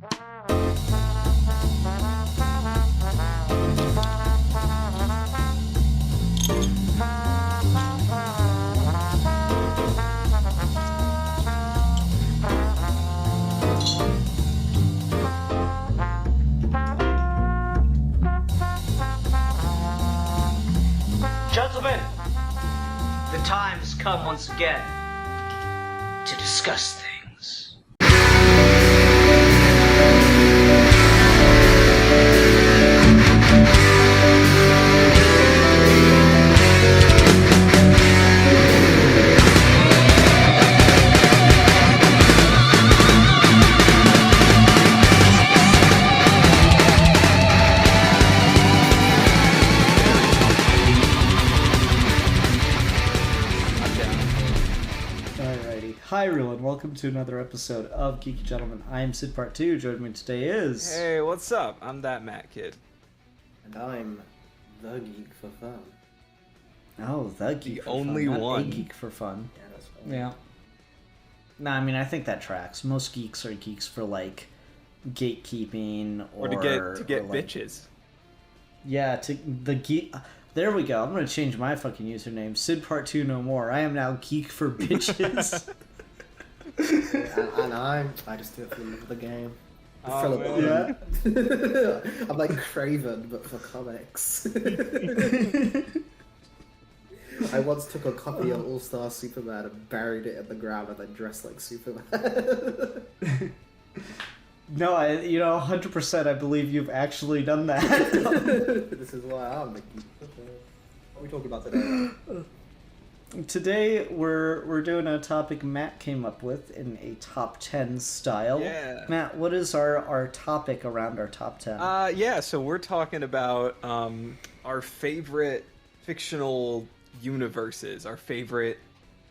Gentlemen, the time has come once again to discuss things. Hi everyone, welcome to another episode of Geeky Gentlemen. I am Sid Part 2, joining me today is... Hey, what's up? I'm that Matt kid. And I'm the Geek for Fun. Oh, the Geek for only Fun, not one. a Geek for Fun. Yeah, that's fun. Yeah. Nah, I mean, I think that tracks. Most geeks are geeks for, like, gatekeeping Or to get like, bitches. Yeah, to the geek... There we go. I'm going to change my fucking username. Sid Part 2 no more. I am now Geek for Bitches. and I just do it for the love of the game. Oh, yeah. I'm like Craven, but for comics. I once took a copy of All-Star Superman and buried it in the ground and then dressed like Superman. No, 100% I believe you've actually done that. This is why I'm the Geek. What are we talking about today? Today we're doing a topic Matt came up with in a top 10 style. Yeah. Matt, what is our topic around our top 10? Yeah, so we're talking about our favorite fictional universes, our favorite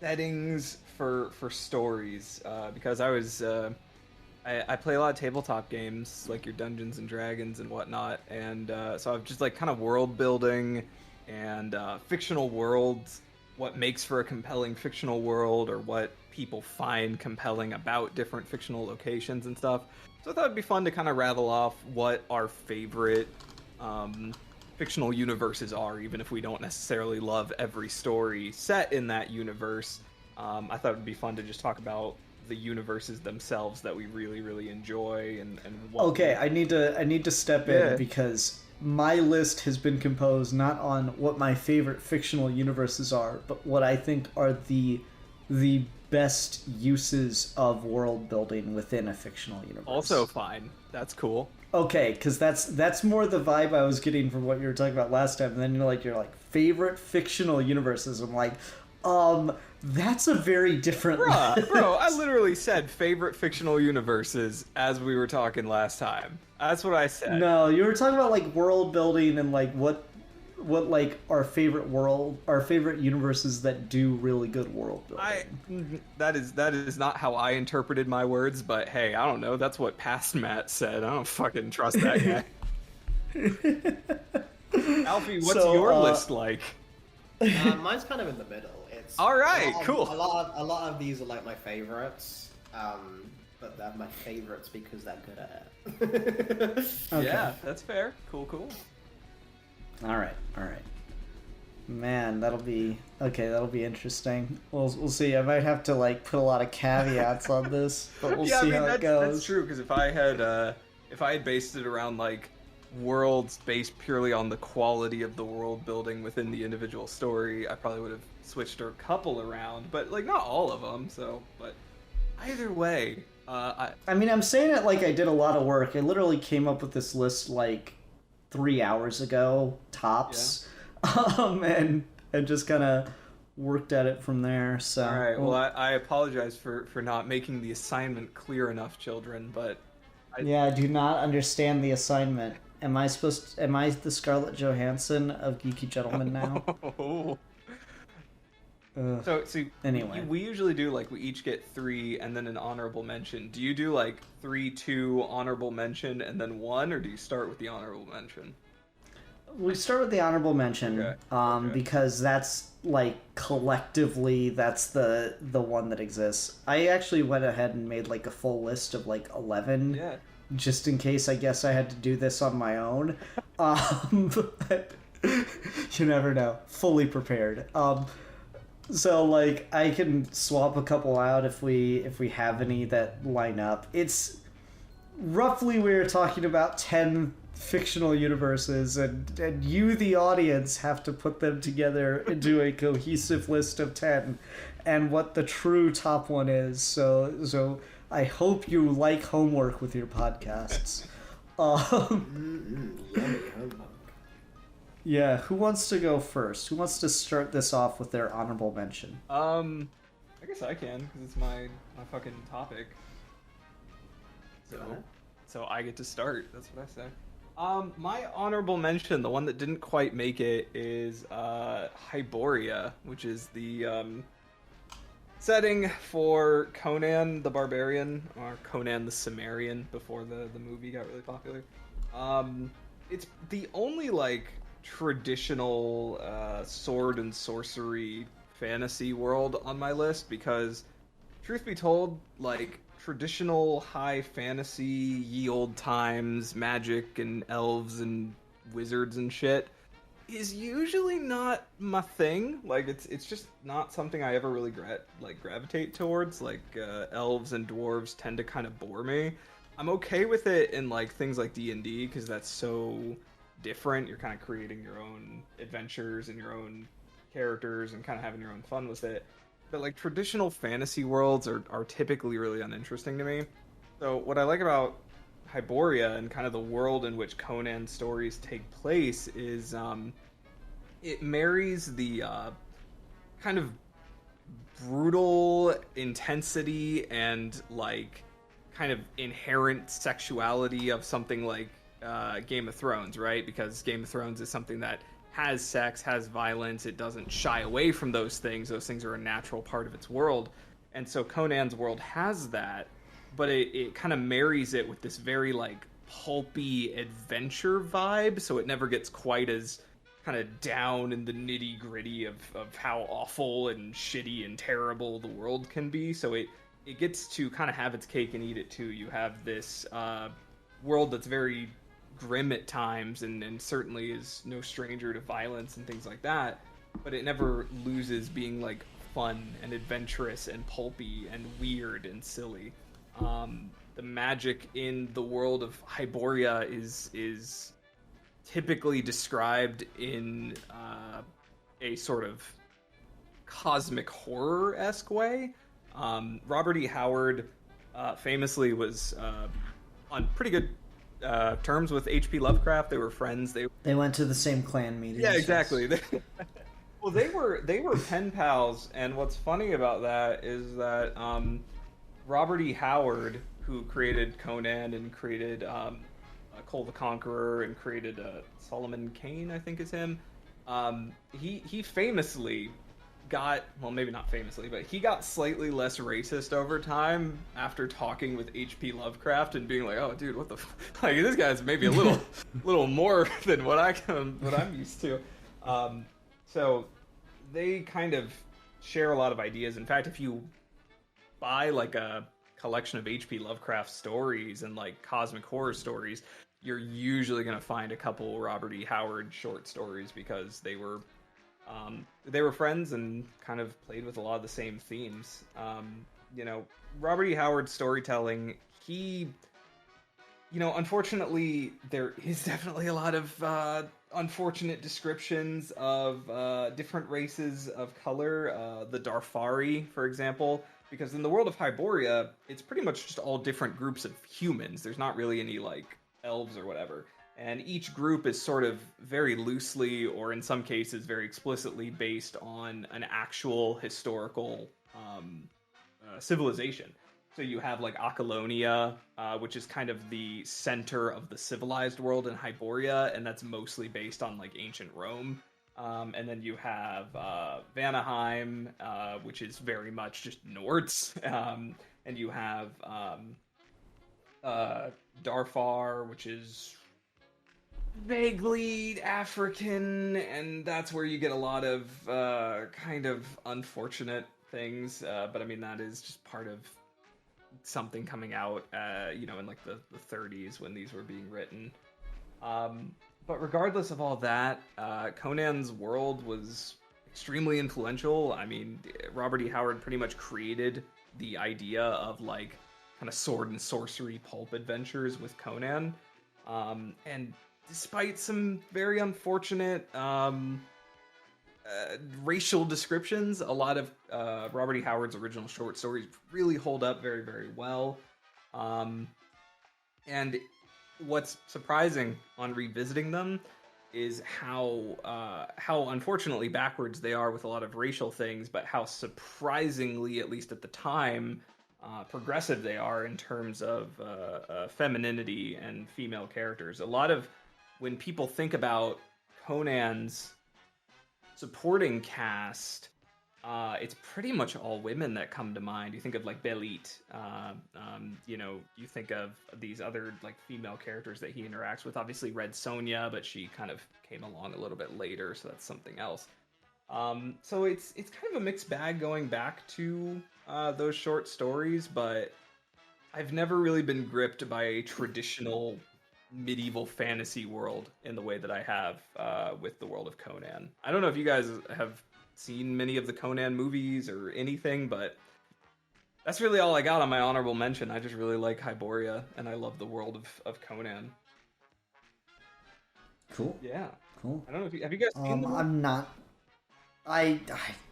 settings for stories. Because I was I play a lot of tabletop games, like your Dungeons and Dragons and whatnot, and so I've just like kind of world building and fictional worlds. What makes for a compelling fictional world, or what people find compelling about different fictional locations and stuff. So I thought it'd be fun to kind of rattle off what our favorite fictional universes are, even if we don't necessarily love every story set in that universe. I thought it'd be fun to just talk about the universes themselves that we really, really enjoy and what. Okay, I need to step in because my list has been composed not on what my favorite fictional universes are, but what I think are the best uses of world building within a fictional universe. Also fine. That's cool. Okay, because that's more the vibe I was getting from what you were talking about last time. And then you're like favorite fictional universes. I'm like, that's a very different list. Bro, I literally said favorite fictional universes as we were talking last time. That's what I said. No, you were talking about like world building and like what like our favorite universes that do really good world building. That is not how I interpreted my words, but hey, I don't know. That's what past Matt said. I don't fucking trust that guy. Alfie, what's your list like? Mine's kind of in the middle. It's all right, cool. A lot of these are like my favorites, but they're my favorites because they're good at it. Okay. Yeah, that's fair. Cool. All right. Man, that'll be interesting. We'll see. I might have to like put a lot of caveats on this, but we'll see how it goes. That's true, because if I had based it around like worlds based purely on the quality of the world building within the individual story, I probably would have switched a couple around, but like not all of them. So, but either way, I mean, I'm saying it like I did a lot of work. I literally came up with this list like 3 hours ago, tops, and just kind of worked at it from there. So, all right. Well, I apologize for not making the assignment clear enough, children. But I do not understand the assignment. Am I the Scarlett Johansson of Geeky Gentlemen now? So anyway, we usually do like we each get 3 and then an honorable mention. Do you do like 3, 2, honorable mention, and then 1, or do you start with the honorable mention? We start with the honorable mention, Okay. Because that's like collectively that's the one that exists. I actually went ahead and made like a full list of like 11 just in case I guess I had to do this on my own. But you never know. Fully prepared. So like I can swap a couple out if we have any that line up. It's roughly we're talking about 10 fictional universes, and you, the audience, have to put them together into a cohesive list of 10 and what the true top one is. So I hope you like homework with your podcasts. Yummy homework. Yeah, who wants to go first? Who wants to start this off with their honorable mention? I guess I can, because it's my fucking topic. So I get to start. That's what I say. My honorable mention, the one that didn't quite make it, is Hyboria, which is the setting for Conan the Barbarian, or Conan the Cimmerian, before the movie got really popular. It's the only like traditional sword and sorcery fantasy world on my list, because truth be told, like traditional high fantasy, ye old times, magic and elves and wizards and shit is usually not my thing. Like it's just not something I ever really gravitate towards. Like elves and dwarves tend to kind of bore me. I'm okay with it in like things like D&D, because that's so different. You're kind of creating your own adventures and your own characters and kind of having your own fun with it. But like traditional fantasy worlds are typically really uninteresting to me. So what I like about Hyboria and kind of the world in which Conan's stories take place is it marries the kind of brutal intensity and like kind of inherent sexuality of something like Game of Thrones, right? Because Game of Thrones is something that has sex, has violence, it doesn't shy away from those things. Those things are a natural part of its world. And so Conan's world has that, but it kind of marries it with this very like pulpy adventure vibe, so it never gets quite as kind of down in the nitty gritty of how awful and shitty and terrible the world can be. So it gets to kind of have its cake and eat it too. You have this world that's very grim at times and certainly is no stranger to violence and things like that, but it never loses being like fun and adventurous and pulpy and weird and silly. The magic in the world of Hyboria is typically described in a sort of cosmic horror-esque way. Robert E. Howard famously was on pretty good terms with H.P. Lovecraft. They were friends. They went to the same clan meetings. Yeah, exactly. Well, they were pen pals, and what's funny about that is that Robert E. Howard, who created Conan and created Cole the Conqueror and created Solomon Kane, I think is him. He famously got, well, maybe not famously, but he got slightly less racist over time after talking with H.P. Lovecraft and being like, "Oh, dude, what the like this guy's maybe a little more than what I'm used to." So they kind of share a lot of ideas. In fact, if you buy like a collection of H.P. Lovecraft stories and like cosmic horror stories, you're usually going to find a couple Robert E. Howard short stories, because they were friends and kind of played with a lot of the same themes. Robert E. Howard's storytelling, unfortunately, there is definitely a lot of unfortunate descriptions of different races of color, the Darfari, for example, because in the world of Hyboria, it's pretty much just all different groups of humans. There's not really any, like, elves or whatever. And each group is sort of very loosely, or in some cases very explicitly, based on an actual historical civilization. So you have like Aquilonia, which is kind of the center of the civilized world in Hyboria, and that's mostly based on like ancient Rome. And then you have Vanaheim, which is very much just Nords. And you have Darfar, which is vaguely African, and that's where you get a lot of kind of unfortunate things. But I mean, that is just part of something coming out, in like the 30s when these were being written. But regardless of all that, Conan's world was extremely influential. I mean, Robert E. Howard pretty much created the idea of like kind of sword and sorcery pulp adventures with Conan. And despite some very unfortunate racial descriptions, a lot of Robert E. Howard's original short stories really hold up very, very well. And what's surprising on revisiting them is how unfortunately backwards they are with a lot of racial things, but how surprisingly, at least at the time, progressive they are in terms of femininity and female characters. A lot of when people think about Conan's supporting cast, it's pretty much all women that come to mind. You think of like Belit, you think of these other like female characters that he interacts with. Obviously Red Sonja, but she kind of came along a little bit later, so that's something else. So it's kind of a mixed bag going back to those short stories, but I've never really been gripped by a traditional medieval fantasy world in the way that I have with the world of Conan. I don't know if you guys have seen many of the Conan movies or anything, but that's really all I got on my honorable mention. I just really like Hyboria, and I love the world of Conan. Cool. Yeah. Cool. I don't know if have you guys seen them? I'm not. I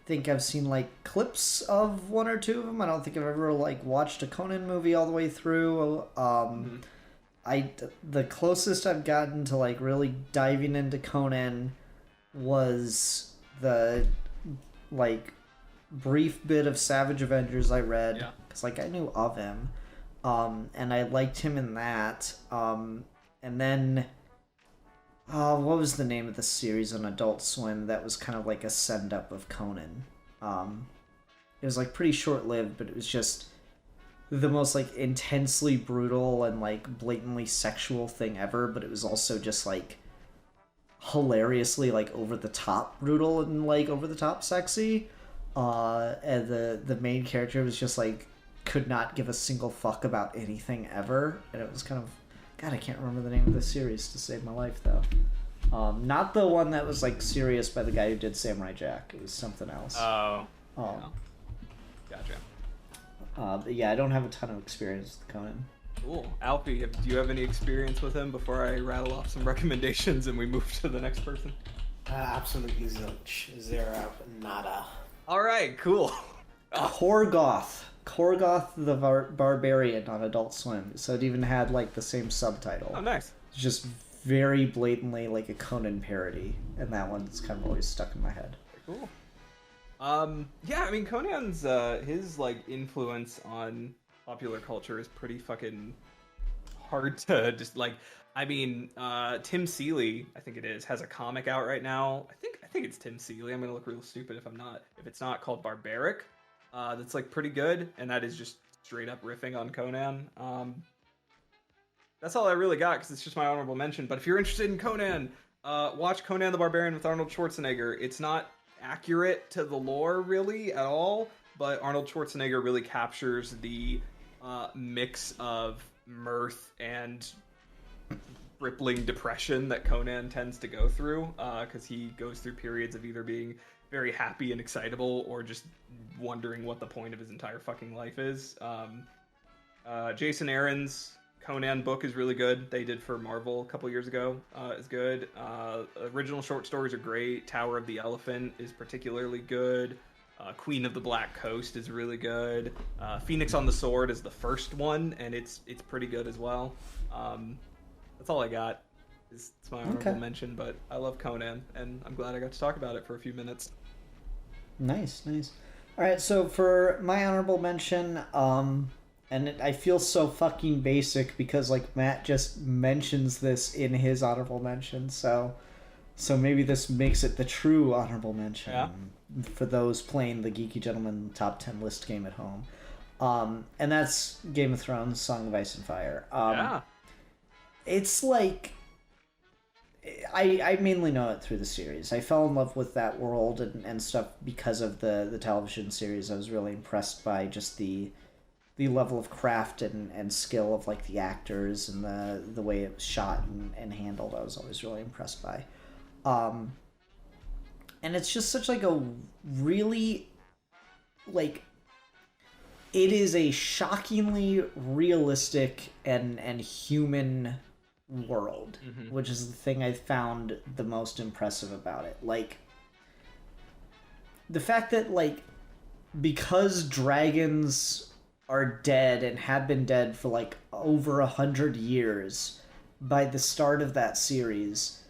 think I've seen like clips of one or two of them. I don't think I've ever like watched a Conan movie all the way through. The closest I've gotten to like really diving into Conan was the like brief bit of Savage Avengers I read, because like I knew of him, and I liked him in that, and then what was the name of the series on Adult Swim that was kind of like a send up of Conan? It was like pretty short lived, but it was just the most like intensely brutal and like blatantly sexual thing ever, but it was also just like hilariously like over the top brutal and like over the top sexy. And the main character was just like could not give a single fuck about anything ever, and it was kind of, God, I can't remember the name of the series to save my life though. Not the one that was like serious by the guy who did Samurai Jack. It was something else. Oh. Yeah. Gotcha. But yeah, I don't have a ton of experience with Conan. Cool. Alfie, do you have any experience with him before I rattle off some recommendations and we move to the next person? Absolutely zilch. Zero. Nada. All right, cool. Korgoth the Barbarian on Adult Swim. So it even had like the same subtitle. Oh, nice. It's just very blatantly like a Conan parody, and that one's kind of always stuck in my head. Cool. Yeah, I mean Conan's his like influence on popular culture is pretty fucking hard to just like. I mean, Tim Seeley, I think it is, has a comic out right now. I think it's Tim Seeley. I'm gonna look real stupid if it's not, called Barbaric. That's like pretty good, and that is just straight up riffing on Conan. That's all I really got because it's just my honorable mention. But if you're interested in Conan, watch Conan the Barbarian with Arnold Schwarzenegger. It's not accurate to the lore really at all, but Arnold Schwarzenegger really captures the mix of mirth and crippling depression that Conan tends to go through, because he goes through periods of either being very happy and excitable or just wondering what the point of his entire fucking life is. Jason Aaron's Conan book is really good. They did for Marvel a couple years ago. Is good. Original short stories are great. Tower of the Elephant is particularly good. Queen of the Black Coast is really good. Phoenix on the Sword is the first one, and it's pretty good as well. That's all I got. It's my honorable mention, but I love Conan, and I'm glad I got to talk about it for a few minutes. Nice. All right, so for my honorable mention, I feel so fucking basic because like Matt just mentions this in his honorable mention, so maybe this makes it the true honorable mention for those playing the Geeky Gentleman top 10 list game at home. And that's Game of Thrones, Song of Ice and Fire. It's like I mainly know it through the series. I fell in love with that world and stuff because of the television series. I was really impressed by just the the level of craft and skill of like the actors and the way it was shot and handled. I was always really impressed by. And it's just such like a really like it is a shockingly realistic and human world, which is the thing I found the most impressive about it. Like the fact that like because dragons are dead and have been dead for like over 100 years by the start of that series,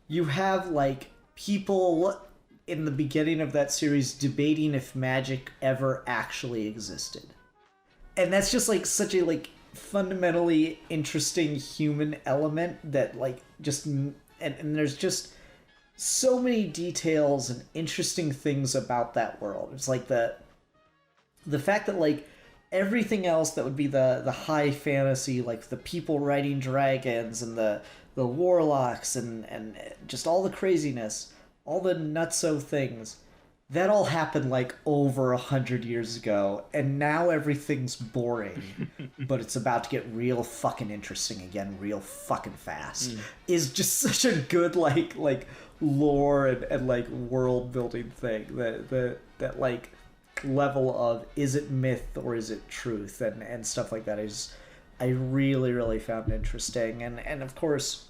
you have like people in the beginning of that series debating if magic ever actually existed. And that's just like such a like fundamentally interesting human element that like just and there's just so many details and interesting things about that world. It's like the fact that like everything else that would be the high fantasy, like the people riding dragons and the warlocks and just all the craziness, all the nutso things, that all happened like over 100 years ago, and now everything's boring, but it's about to get real fucking interesting again real fucking fast. Is just such a good like lore and like world building thing that like level of is it myth or is it truth and stuff like that is I really found interesting. And of course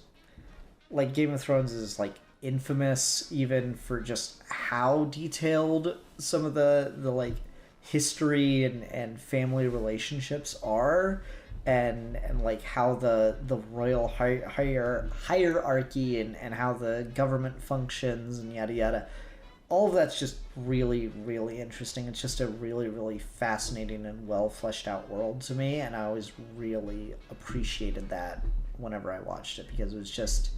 like Game of Thrones is like infamous even for just how detailed some of the like history and family relationships are and like how the royal hierarchy and how the government functions and yada yada. All of that's just really interesting. It's just a really fascinating and well fleshed out world to me, and I always really appreciated that whenever I watched it because it was just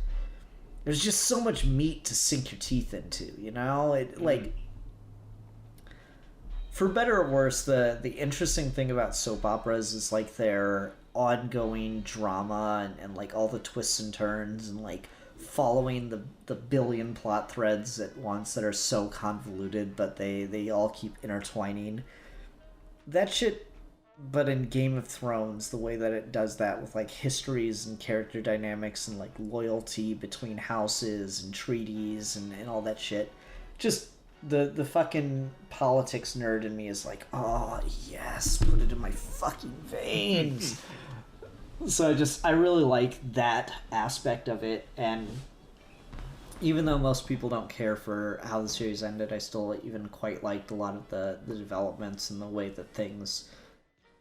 there's just so much meat to sink your teeth into, you know? It like for better or worse, the interesting thing about soap operas is like their ongoing drama and like all the twists and turns and like following the billion plot threads at once that are so convoluted, but they all keep intertwining. That shit, but in Game of Thrones, the way that it does that with like histories and character dynamics and like loyalty between houses and treaties and all that shit, just the fucking politics nerd in me is like, oh yes, put it in my fucking veins. So I really like that aspect of it, and even though most people don't care for how the series ended, I still even quite liked a lot of the developments and the way that things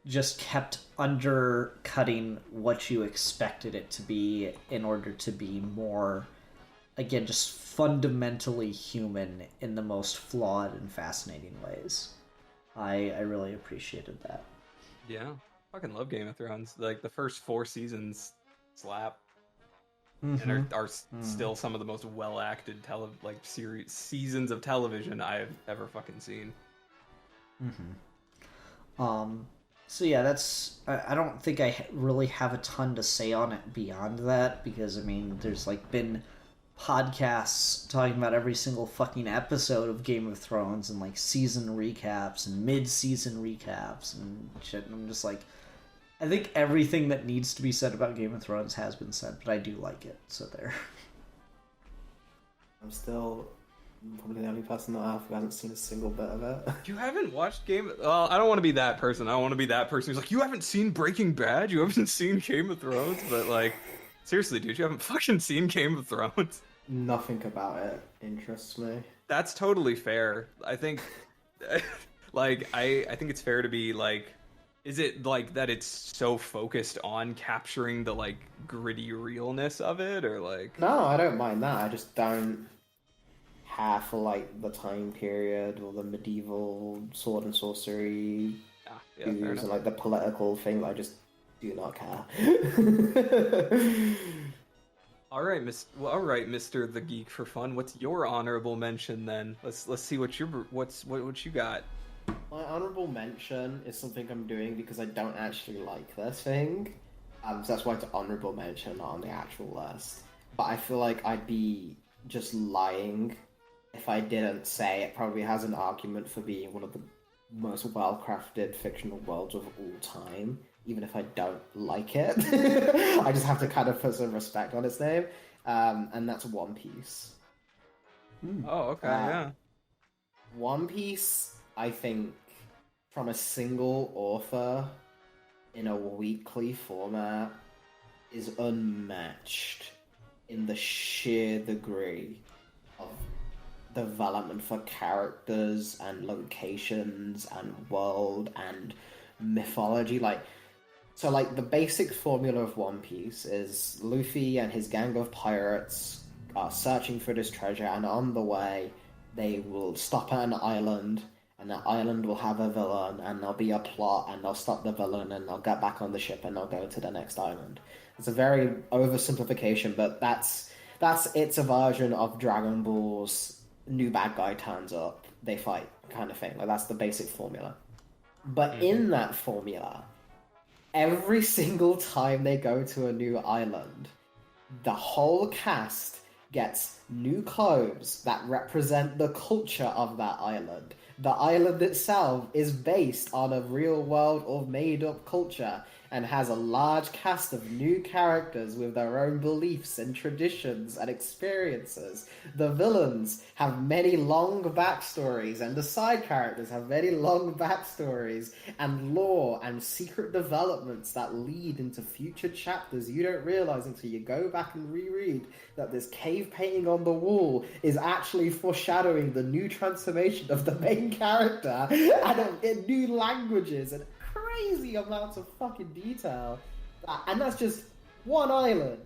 just kept undercutting what you expected it to be in order to be more, again, just fundamentally human in the most flawed and fascinating ways. I really appreciated that. Yeah. Fucking love Game of Thrones. Like the first 4 seasons slap, and are still some of the most well acted seasons of television I've ever fucking seen. So yeah, that's I don't think I really have a ton to say on it beyond that because I mean there's like been podcasts talking about every single fucking episode of Game of Thrones and like season recaps and mid-season recaps and shit, and I'm just like, I think everything that needs to be said about Game of Thrones has been said, but I do like it, so there. I'm still probably the only person that I haven't seen a single bit of it. You haven't watched Well, I don't want to be that person. I don't want to be that person who's like, you haven't seen Breaking Bad? You haven't seen Game of Thrones? But like, seriously, dude, you haven't fucking seen Game of Thrones? Nothing about it interests me. That's totally fair. I think, like, I think it's fair to be like, is it like that it's so focused on capturing the like gritty realness of it, or like? No, I don't mind that. I just don't have like the time period or the medieval sword and sorcery views and like the political thing. I just do not care. All right, Mr. The Geek for Fun. What's your honorable mention then? Let's see what you got. My honorable mention is something I'm doing because I don't actually like this thing. So that's why it's honorable mention, not on the actual list. But I feel like I'd be just lying if I didn't say it probably has an argument for being one of the most well-crafted fictional worlds of all time, even if I don't like it. I just have to kind of put some respect on its name, and that's One Piece. Oh, okay, yeah. One Piece, I think, from a single author in a weekly format, is unmatched in the sheer degree of development for characters and locations and world and mythology. So the basic formula of One Piece is Luffy and his gang of pirates are searching for this treasure, and on the way they will stop at an island, and that island will have a villain, and there'll be a plot, and they'll stop the villain, and they'll get back on the ship, and they'll go to the next island. It's a very oversimplification, but that's its a version of Dragon Ball's new bad guy turns up, they fight kind of thing. That's the basic formula. But in that formula, every single time they go to a new island, the whole cast gets new clothes that represent the culture of that island. The island itself is based on a real world or made-up culture and has a large cast of new characters with their own beliefs and traditions and experiences. The villains have many long backstories, and the side characters have many long backstories and lore and secret developments that lead into future chapters you don't realize until you go back and reread that this cave painting on the wall is actually foreshadowing the new transformation of the main character, and in new languages and crazy amounts of fucking detail. And that's just one island.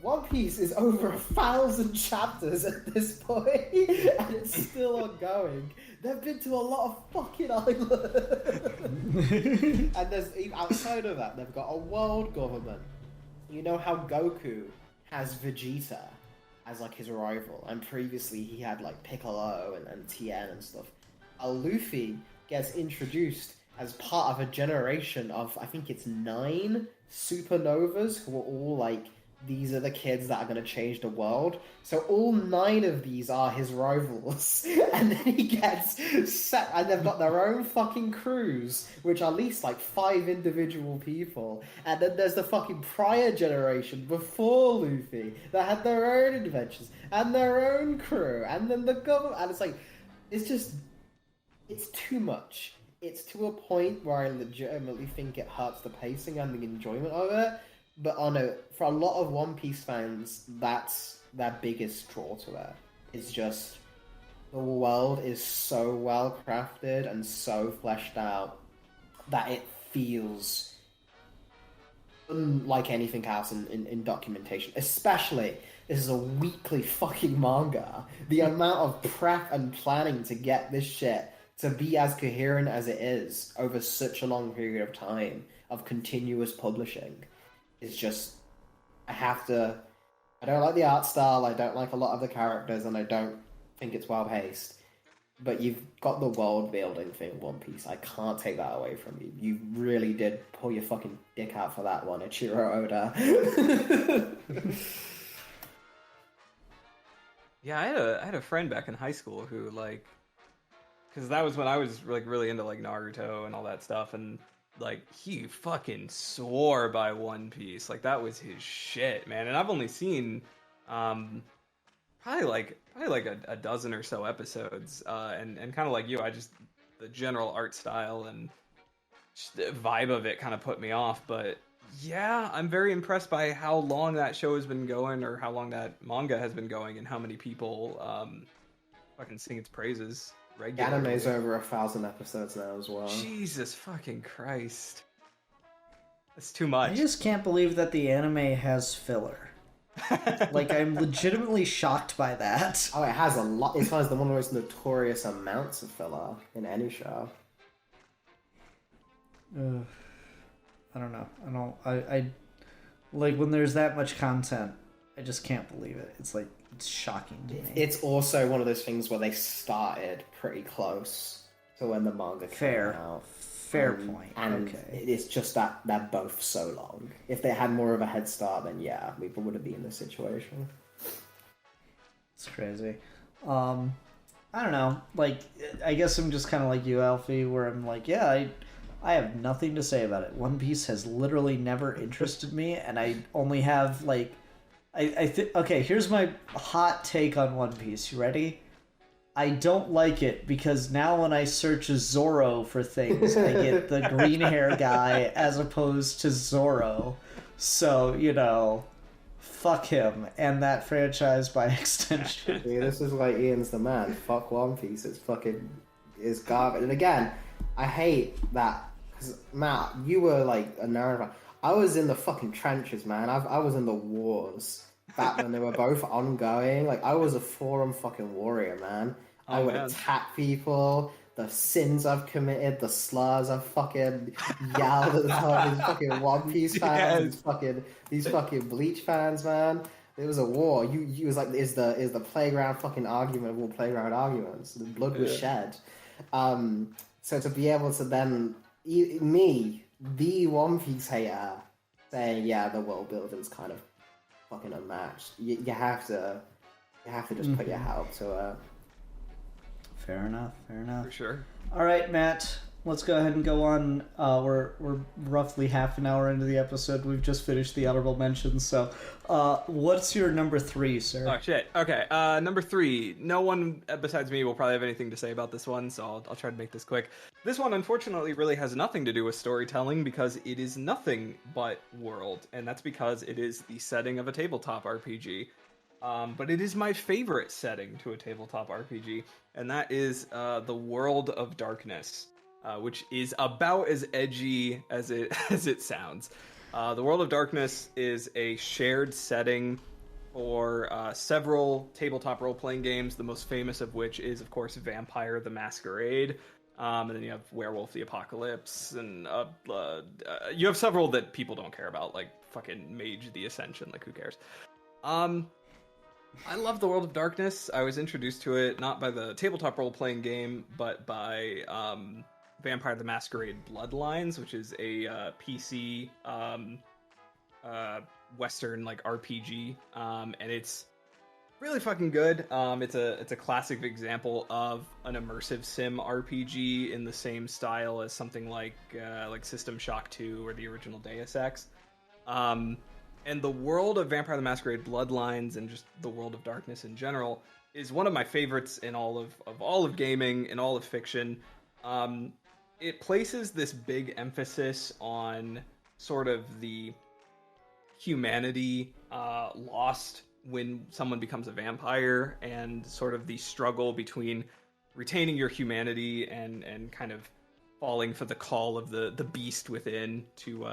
One Piece is over 1,000 chapters at this point, and it's still ongoing. They've been to a lot of fucking islands. And there's, outside of that, they've got a world government. You know how Goku has Vegeta as his rival, and previously he had Piccolo and Tien and stuff. Luffy gets introduced as part of a generation of, I think it's 9 supernovas who are all these are the kids that are going to change the world. So all 9 of these are his rivals. And then he gets set, and they've got their own fucking crews, which are at least 5 individual people. And then there's the fucking prior generation before Luffy that had their own adventures and their own crew. And then the government, and it's too much. It's to a point where I legitimately think it hurts the pacing and the enjoyment of it. But for a lot of One Piece fans, that's their biggest draw to it. It's just the world is so well crafted and so fleshed out that it feels unlike anything else in documentation. Especially, this is a weekly fucking manga. The amount of prep and planning to get this shit to be as coherent as it is over such a long period of time of continuous publishing is just, I don't like the art style, I don't like a lot of the characters, and I don't think it's well paced. But you've got the world building thing in One Piece. I can't take that away from you. You really did pull your fucking dick out for that one, Ichiro Oda. Yeah, I had a friend back in high school who because that was when I was really into Naruto and all that stuff, and he fucking swore by One Piece. That was his shit, man. And I've only seen probably a dozen or so episodes, and kind of like you, the general art style and just the vibe of it kind of put me off. But yeah, I'm very impressed by how long that show has been going, or how long that manga has been going, and how many people fucking sing its praises regularly. Anime's over 1,000 episodes now as well. Jesus fucking Christ. That's too much. I just can't believe that the anime has filler. I'm legitimately shocked by that. Oh, it has a lot. It's one of the most notorious amounts of filler in any show. I don't know. I when there's that much content, I just can't believe it. It's shocking to me. It's also one of those things where they started pretty close to when the manga came out. Fair point. And okay. It's just that they're both so long. If they had more of a head start, then yeah, we wouldn't be in this situation. It's crazy. I don't know. Like, I guess I'm just kind of like you, Alfie, where I'm like, yeah, I have nothing to say about it. One Piece has literally never interested me, and I only have like, I think. Okay, here's my hot take on One Piece. You ready? I don't like it because now when I search Zoro for things, I get the green hair guy as opposed to Zoro. So, fuck him and that franchise by extension. Yeah, this is like Ian's the man. Fuck One Piece. It's garbage. And again, I hate that because Matt, you were like a Naruto. I was in the fucking trenches, man. I was in the wars back when they were both ongoing. Like I was a forum fucking warrior, man. I would attack people. The sins I've committed, the slurs I've fucking yelled at the top. These fucking One Piece fans, these fucking Bleach fans, man. It was a war. You was like, is the playground fucking argument of all playground arguments? The blood was shed. So to be able to then me, the One Piece hater, saying the world building's kind of fucking unmatched. You have to just put your hat up to it. Fair enough. For sure. All right, Matt. Let's go ahead and go on. We're roughly half an hour into the episode. We've just finished the honorable mentions. So, what's your number 3, sir? Oh shit. Okay. Number 3. No one besides me will probably have anything to say about this one, so I'll try to make this quick. This one, unfortunately, really has nothing to do with storytelling because it is nothing but world, and that's because it is the setting of a tabletop RPG. But it is my favorite setting to a tabletop RPG, and that is the World of Darkness, which is about as edgy as it sounds. The World of Darkness is a shared setting for several tabletop role-playing games, the most famous of which is, of course, Vampire the Masquerade, and then you have Werewolf the Apocalypse, and you have several that people don't care about, like fucking Mage the Ascension, like who cares? I love the World of Darkness. I was introduced to it not by the tabletop role-playing game, but by Vampire the Masquerade Bloodlines, which is a PC Western like RPG, and it's really fucking good. It's a classic example of an immersive sim RPG in the same style as something like System Shock 2 or the original Deus Ex. And the world of Vampire the Masquerade Bloodlines and just the World of Darkness in general is one of my favorites in all of gaming, in all of fiction. It places this big emphasis on sort of the humanity lost when someone becomes a vampire, and sort of the struggle between retaining your humanity and kind of falling for the call of the beast within to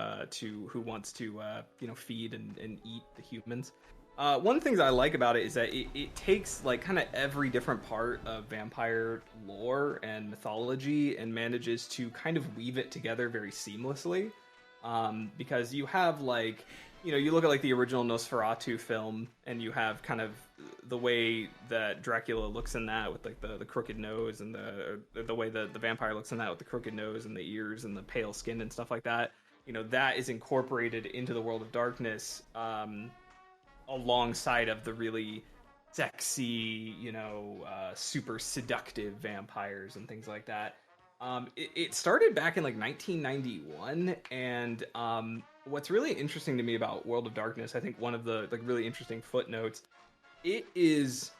who wants to feed and eat the humans. One of the things I like about it is that it takes like kind of every different part of vampire lore and mythology and manages to kind of weave it together very seamlessly. Because you have like, you look at like the original Nosferatu film, and you have kind of the way that Dracula looks in that with like the crooked nose, and the way the vampire looks in that with the crooked nose and the ears and the pale skin and stuff like that. That is incorporated into the World of Darkness alongside of the really sexy, super seductive vampires and things like that. It started back in like 1991, and what's really interesting to me about World of Darkness, I think one of the like really interesting footnotes, it is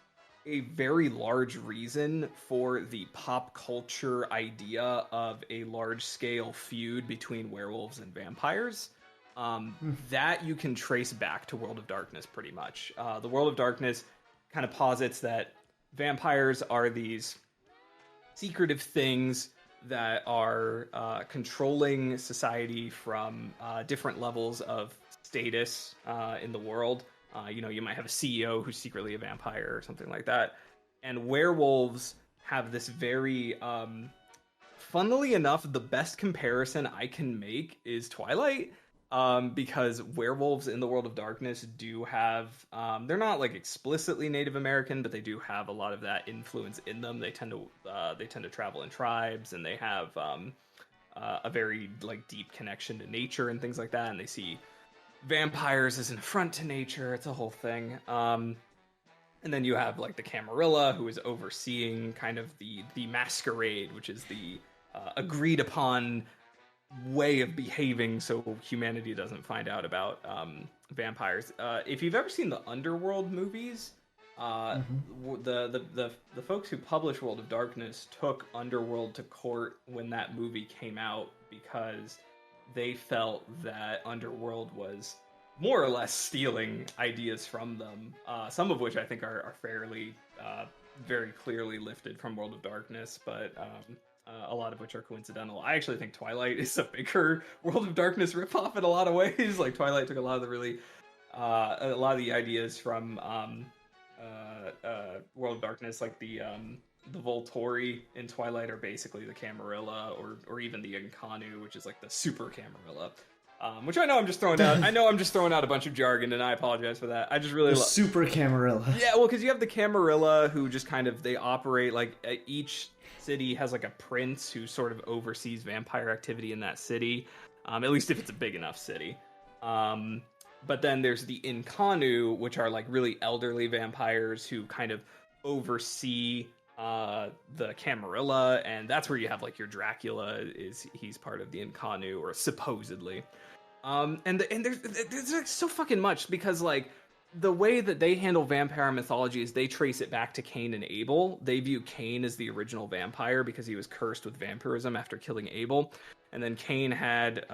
a very large reason for the pop culture idea of a large-scale feud between werewolves and vampires. That you can trace back to World of Darkness pretty much. The World of Darkness kind of posits that vampires are these secretive things that are controlling society from different levels of status in the world. You might have a CEO who's secretly a vampire or something like that. And werewolves have this very, funnily enough, the best comparison I can make is Twilight. Because werewolves in the World of Darkness do have, they're not like explicitly Native American, but they do have a lot of that influence in them. They tend to travel in tribes, and they have a very like deep connection to nature and things like that. And they see vampires as an affront to nature. It's a whole thing. And then you have like the Camarilla, who is overseeing kind of the Masquerade, which is the agreed upon way of behaving so humanity doesn't find out about vampires. If you've ever seen the Underworld movies, the folks who published World of Darkness took Underworld to court when that movie came out because they felt that Underworld was more or less stealing ideas from them, some of which I think are fairly, very clearly lifted from World of Darkness, but a lot of which are coincidental. I actually think Twilight is a bigger World of Darkness ripoff in a lot of ways. Like, Twilight took a lot of the ideas from World of Darkness, like the Volturi in Twilight are basically the Camarilla, or even the Incarnu, which is like the super Camarilla. Which I know I'm just throwing out. I know I'm just throwing out a bunch of jargon, and I apologize for that. I just really love super Camarilla. Yeah, well, because you have the Camarilla who just kind of, they operate like each city has like a prince who sort of oversees vampire activity in that city, at least if it's a big enough city. But then there's the Incarnu, which are like really elderly vampires who kind of oversee the Camarilla, and that's where you have like your Dracula. He's part of the Incarnu, or supposedly. And there's like so fucking much, because like the way that they handle vampire mythology is they trace it back to Cain and Abel. They view Cain as the original vampire because he was cursed with vampirism after killing Abel. And then Cain had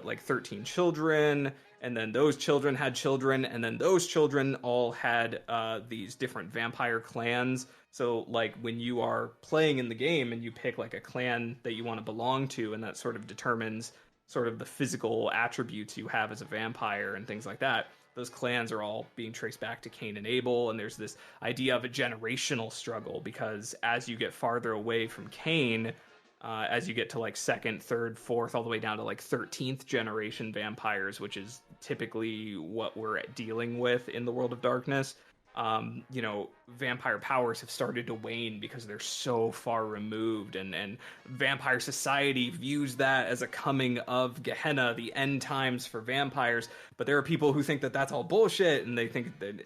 like 13 children, and then those children had children, and then those children all had these different vampire clans. So like when you are playing in the game and you pick like a clan that you want to belong to, and that sort of determines sort of the physical attributes you have as a vampire and things like that, those clans are all being traced back to Cain and Abel. And there's this idea of a generational struggle, because as you get farther away from Cain, as you get to like second, third, fourth, all the way down to like 13th generation vampires, which is typically what we're dealing with in the World of Darkness, you know, vampire powers have started to wane because they're so far removed, and vampire society views that as a coming of Gehenna, the end times for vampires. But there are people who think that that's all bullshit, and they think that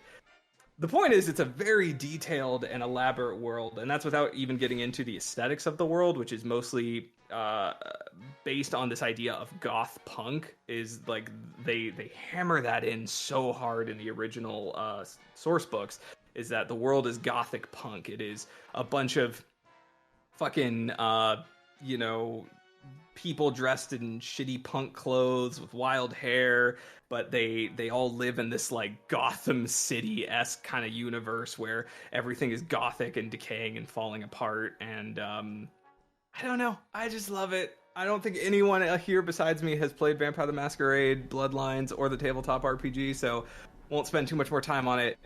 the point is it's a very detailed and elaborate world, and that's without even getting into the aesthetics of the world, which is mostly based on this idea of goth punk. Is like they hammer that in so hard in the original source books, is that the world is gothic punk. It is a bunch of fucking you know, people dressed in shitty punk clothes with wild hair, but they all live in this like Gotham City-esque kind of universe where everything is gothic and decaying and falling apart. And I don't know, I just love it. I don't think anyone here besides me has played Vampire the Masquerade, Bloodlines, or the tabletop RPG, so won't spend too much more time on it.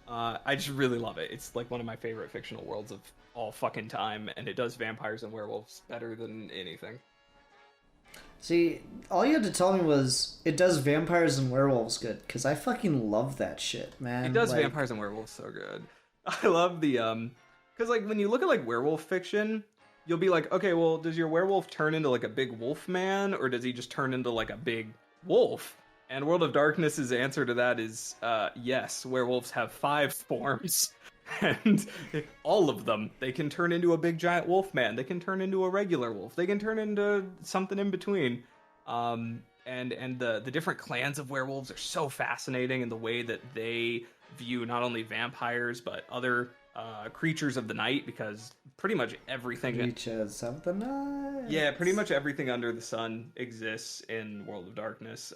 I just really love it. It's like one of my favorite fictional worlds of all fucking time, and it does vampires and werewolves better than anything. See, all you had to tell me was it does vampires and werewolves good, because I fucking love that shit, man. It does vampires and werewolves so good. I love the because like when you look at like werewolf fiction, you'll be like, okay, well, does your werewolf turn into like a big wolf man, or does he just turn into like a big wolf? And World of Darkness's answer to that is yes, werewolves have 5 forms. And all of them, they can turn into a big giant wolf man, they can turn into a regular wolf, they can turn into something in between. And the different clans of werewolves are so fascinating, in the way that they view not only vampires but other creatures of the night, because pretty much everything creatures of the night, yeah, pretty much everything under the sun exists in World of Darkness.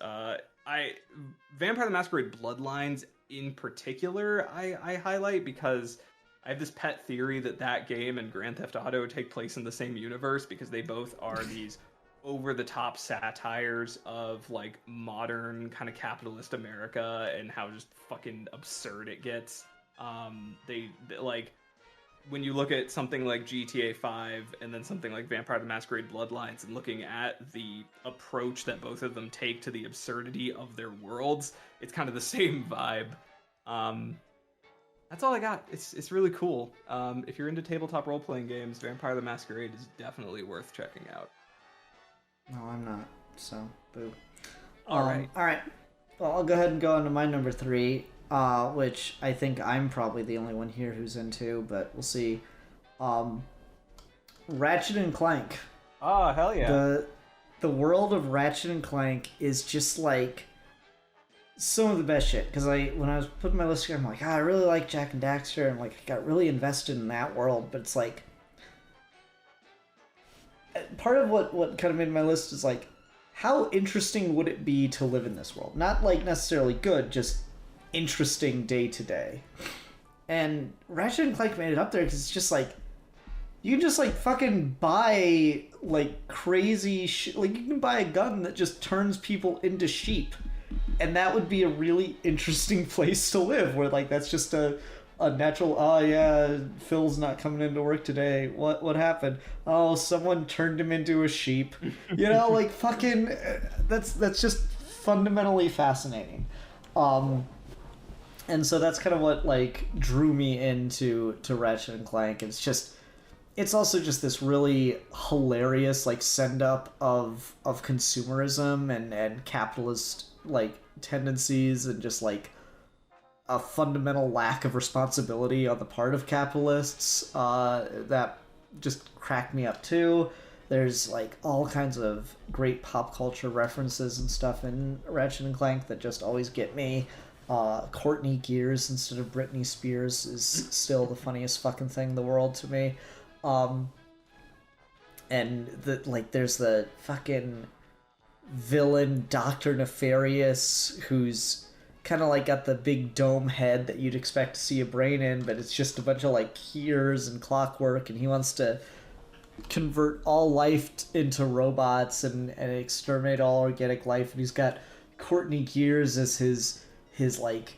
Vampire the Masquerade Bloodlines in particular I highlight, because I have this pet theory that game and Grand Theft Auto take place in the same universe, because they both are these over-the-top satires of like modern kind of capitalist America and how just fucking absurd it gets. They like, when you look at something like GTA 5 and then something like Vampire the Masquerade Bloodlines, and looking at the approach that both of them take to the absurdity of their worlds, it's kind of the same vibe. That's all I got. It's really cool. If you're into tabletop role-playing games, Vampire the Masquerade is definitely worth checking out. No, I'm not, so boo. All right. Well, I'll go ahead and go on to my number 3. which I think I'm probably the only one here who's into, but we'll see. Ratchet and Clank. Oh, hell yeah. The world of Ratchet and Clank is just like some of the best shit. Because when I was putting my list together, I'm like, I really like Jak and Daxter, and like I got really invested in that world. But it's like part of what kind of made my list is like, how interesting would it be to live in this world? Not like necessarily good, just interesting day to day. And Ratchet and Clank made it up there because it's just like, you can just like fucking buy like crazy shit. Like you can buy a gun that just turns people into sheep, and that would be a really interesting place to live. Where like that's just a natural. Oh yeah, Phil's not coming into work today. What happened? Oh, someone turned him into a sheep. You know, like fucking. That's just fundamentally fascinating. And so that's kind of what like drew me into Ratchet and Clank. It's also just this really hilarious like send up of consumerism and capitalist like tendencies, and just like a fundamental lack of responsibility on the part of capitalists that just cracked me up too. There's like all kinds of great pop culture references and stuff in Ratchet and Clank that just always get me. Courtney Gears instead of Britney Spears is still the funniest fucking thing in the world to me. And there's the fucking villain Dr. Nefarious, who's kind of like got the big dome head that you'd expect to see a brain in, but it's just a bunch of like gears and clockwork, and he wants to convert all life into robots and exterminate all organic life. And he's got Courtney Gears as his like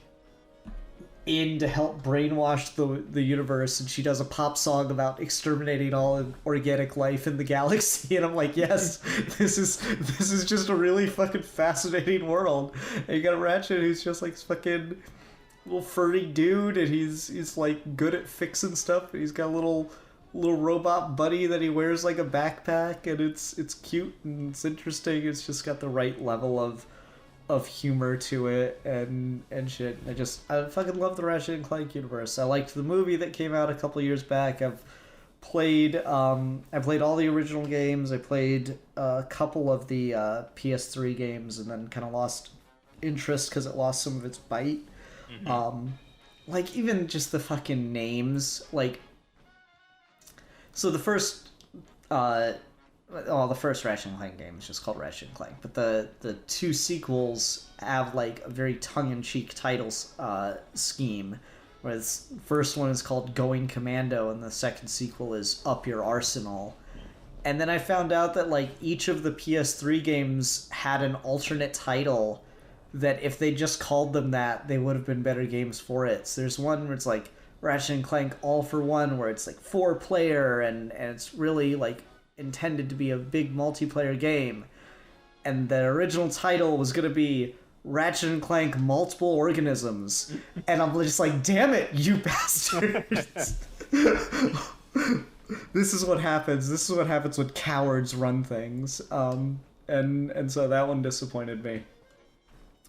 in to help brainwash the universe, and she does a pop song about exterminating all organic life in the galaxy, and I'm like, yes, this is just a really fucking fascinating world. And you got Ratchet, who's just like this fucking little furry dude, and he's like good at fixing stuff, and he's got a little robot buddy that he wears like a backpack, and it's cute and it's interesting. It's just got the right level of humor to it and shit. I fucking love the Ratchet and Clank universe. I liked the movie that came out a couple years back. I played all the original games. I played a couple of the PS3 games, and then kind of lost interest because it lost some of its bite. Mm-hmm. Like even just the fucking names. Like, so the first Ratchet and Clank game is just called Ratchet and Clank, but the two sequels have like a very tongue-in-cheek title scheme, where the first one is called Going Commando, and the second sequel is Up Your Arsenal. And then I found out that like each of the PS3 games had an alternate title that if they just called them that, they would have been better games for it. So there's one where it's like Ratchet and Clank All for One, where it's like 4-player, and it's really like intended to be a big multiplayer game, and the original title was going to be Ratchet and Clank Multiple Organisms, and I'm just like, damn it, you bastards. This is what happens when cowards run things. And so that one disappointed me,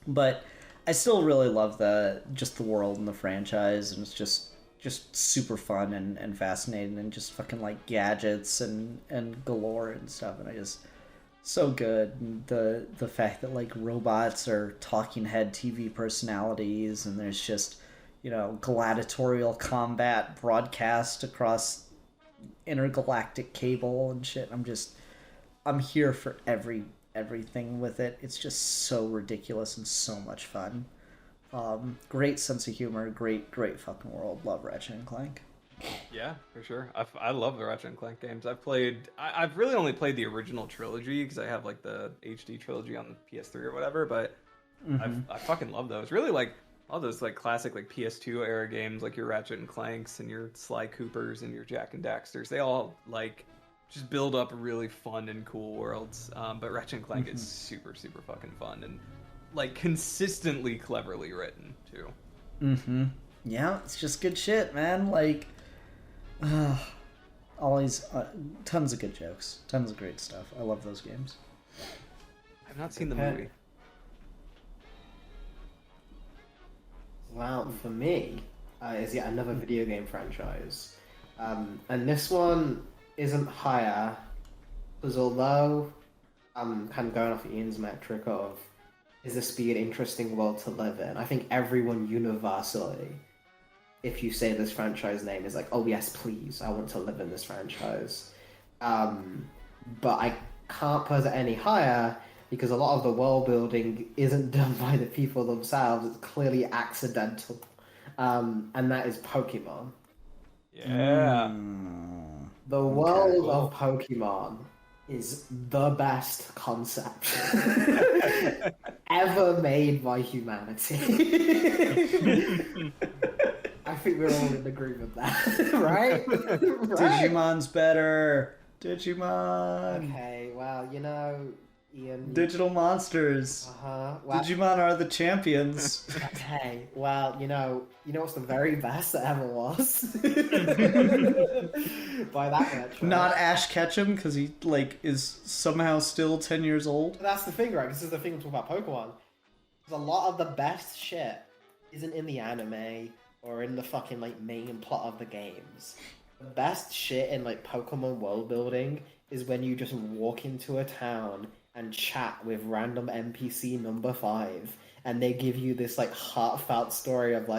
but I still really love the world and the franchise, and it's just super fun and fascinating, and just fucking like gadgets and galore and stuff, and I just so good. And the fact that like robots are talking head TV personalities, and there's just, you know, gladiatorial combat broadcast across intergalactic cable and shit. I'm here for everything with it. It's just so ridiculous and so much fun. Great sense of humor, great fucking world. Love Ratchet and Clank. Yeah, for sure. I love the Ratchet and Clank games. I've really only played the original trilogy because I have like the HD trilogy on the PS3 or whatever, but I fucking love those. Really like all those like classic like PS2 era games, like your Ratchet and Clanks and your Sly Coopers and your Jak and Daxters. They all like just build up really fun and cool worlds. But Ratchet and Clank is super fucking fun, and like consistently cleverly written too. Yeah, it's just good shit, man. Like always tons of good jokes, tons of great stuff. I love those games. I've not seen the movie. Well, for me, is yet another video game franchise. And this one isn't higher, because although I'm kind of going off Ian's metric of, is this be an interesting world to live in? I think everyone universally, if you say this franchise name, is like, oh yes, please, I want to live in this franchise. But I can't put it any higher, because a lot of the world building isn't done by the people themselves. It's clearly accidental. And that is Pokemon. Yeah. The world of Pokemon is the best concept ever made by humanity. I think we're all in agreement with that, right? Digimon's better. Digimon. Okay, well, you know, Ian. Digital monsters. Well, Digimon are the champions. Okay, well, you know what's the very best that ever was? By that much. Right? Not Ash Ketchum, because he is somehow still 10 years old. That's the thing, right? This is the thing we talk about Pokemon. Because a lot of the best shit isn't in the anime or in the fucking main plot of the games. The best shit in Pokemon world building is when you just walk into a town and chat with random NPC number 5, and they give you this heartfelt story of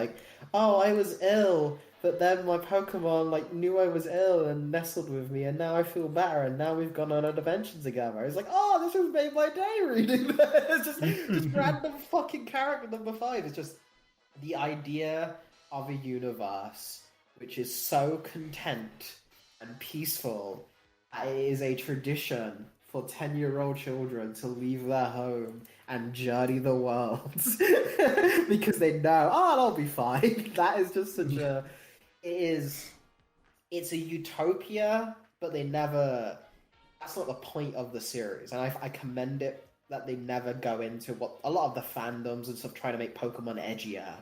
oh, I was ill, but then my Pokemon knew I was ill and nestled with me, and now I feel better, and now we've gone on an adventure together. It's oh, this has made my day reading this. It's just random fucking character number 5. It's just the idea of a universe which is so content and peaceful that it is a tradition for 10-year-old children to leave their home and journey the world because they know, oh, I'll be fine. That is just such a... It's a utopia, but they never... That's not the point of the series, and I commend it that they never go into what a lot of the fandoms and stuff try to make Pokemon edgier.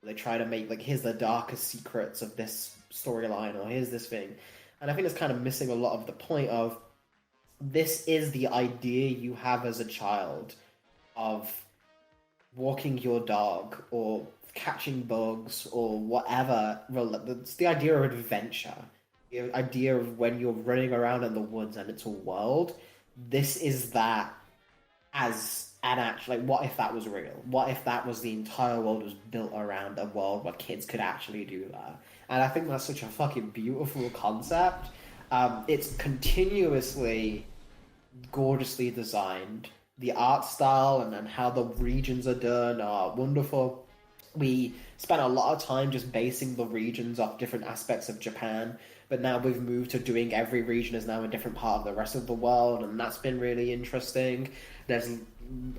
They try to make here's the darkest secrets of this storyline, or here's this thing, and I think it's kind of missing a lot of the point of this is the idea you have as a child of walking your dog or catching bugs or whatever. It's the idea of adventure, the idea of when you're running around in the woods and it's a world. This is that as an actual, what if that was real? What if that was the entire world was built around a world where kids could actually do that? And I think that's such a fucking beautiful concept. It's continuously gorgeously designed. The art style and how the regions are done are wonderful. We spent a lot of time just basing the regions off different aspects of Japan, but now we've moved to doing every region is now a different part of the rest of the world, and that's been really interesting.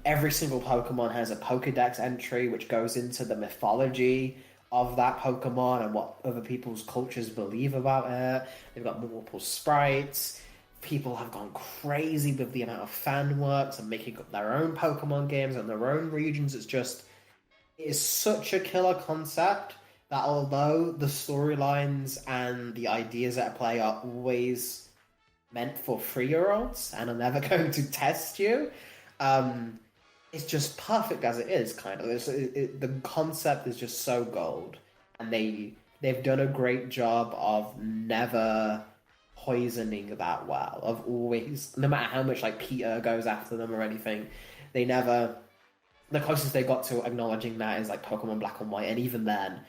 Every single Pokemon has a Pokedex entry which goes into the mythology of that Pokemon and what other people's cultures believe about it. They've got multiple sprites. People have gone crazy with the amount of fan works and making up their own Pokemon games and their own regions. It is such a killer concept that although the storylines and the ideas at play are always meant for 3-year-olds and are never going to test you, it's just perfect as it is, kind of. The concept is just so gold, and they've done a great job of never poisoning that well, of always, no matter how much Peter goes after them or anything, they never... The closest they got to acknowledging that is Pokemon Black and White, and even then,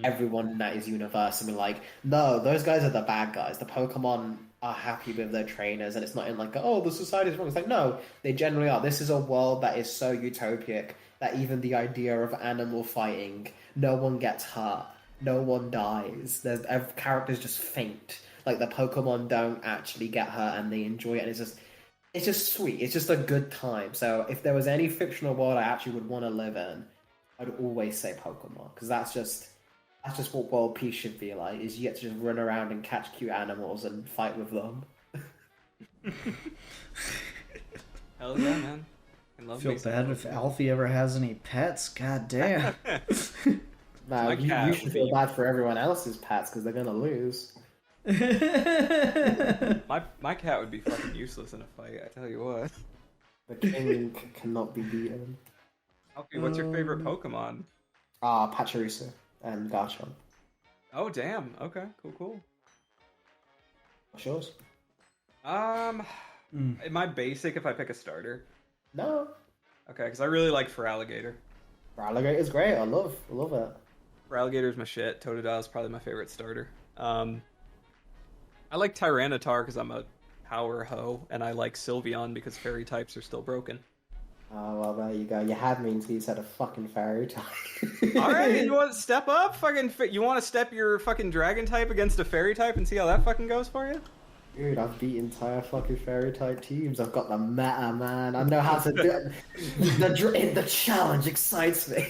everyone in that is universe and be no, those guys are the bad guys. The Pokemon are happy with their trainers, and it's not in oh, the society's wrong. It's no, they generally are. This is a world that is so utopic that even the idea of animal fighting, no one gets hurt, no one dies. Characters just faint. The Pokemon don't actually get hurt, and they enjoy it, and it's just sweet. It's just a good time. So if there was any fictional world I actually would want to live in, I'd always say Pokemon, because that's just what world peace should be like. Is you get to just run around and catch cute animals and fight with them. Hell yeah, man! I love. Feel bad if Alfie ever has any pets. God damn. No, you should feel bad for everyone else's pets because they're gonna lose. My cat would be fucking useless in a fight, I tell you what. The king cannot be beaten. Okay, what's your favorite Pokemon? Pachirisu and Garchomp. Oh damn. Okay. Cool. What's yours? Am I basic if I pick a starter? No. Okay, because I really like Feraligatr. Feraligator's great. I love it. Feraligator's my shit. Totodile's probably my favorite starter. I like Tyranitar because I'm a power hoe, and I like Sylveon because fairy types are still broken. Oh, well, there you go. You had me until you said a fucking fairy type. Alright, you want to step up? You want to step your fucking dragon type against a fairy type and see how that fucking goes for you? Dude, I've beat entire fucking fairy type teams. I've got the meta, man. I know how to do it. The challenge excites me.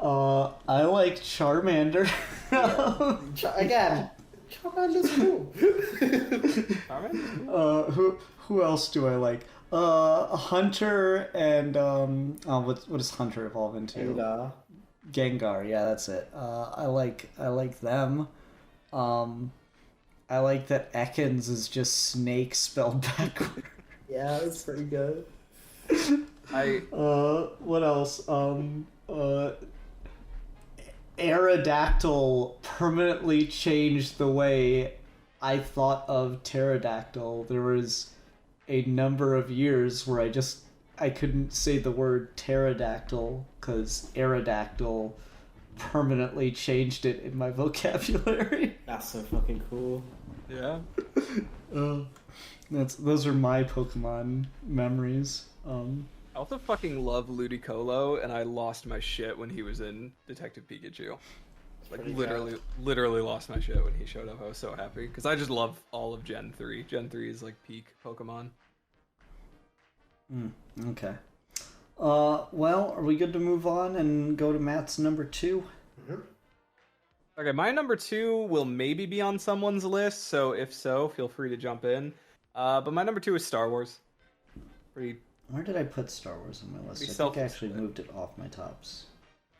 I like Charmander. Again, Charmander's cool. Who else do I like? Hunter and what does Hunter evolve into? Gengar. Yeah, that's it. I like them. I like that Ekans is just snake spelled backward. Yeah, that's pretty good. What else? Aerodactyl permanently changed the way I thought of pterodactyl. There was a number of years where I couldn't say the word pterodactyl because Aerodactyl permanently changed it in my vocabulary. That's so fucking cool. Yeah. Those are my Pokemon memories. I also fucking love Ludicolo, and I lost my shit when he was in Detective Pikachu. Like, literally lost my shit when he showed up. I was so happy, because I just love all of Gen 3. Gen 3 is, like, peak Pokemon. Okay. Well, are we good to move on and go to Matt's number 2? Mm-hmm. Okay, my number 2 will maybe be on someone's list, so if so, feel free to jump in. But my number 2 is Star Wars. Where did I put Star Wars on my list? I think I actually moved it off my tops.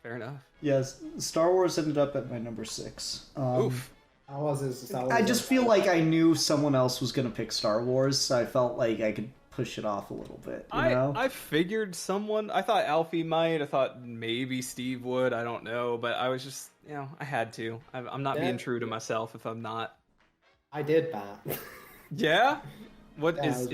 Fair enough. Yes, Star Wars ended up at my number 6. Oof. I just feel like I knew someone else was going to pick Star Wars, so I felt like I could push it off a little bit, you know? I figured someone... I thought Alfie might. I thought maybe Steve would. I don't know. But I was just... I had to. I'm not being true to myself if I'm not. I did that. Yeah? What yeah, is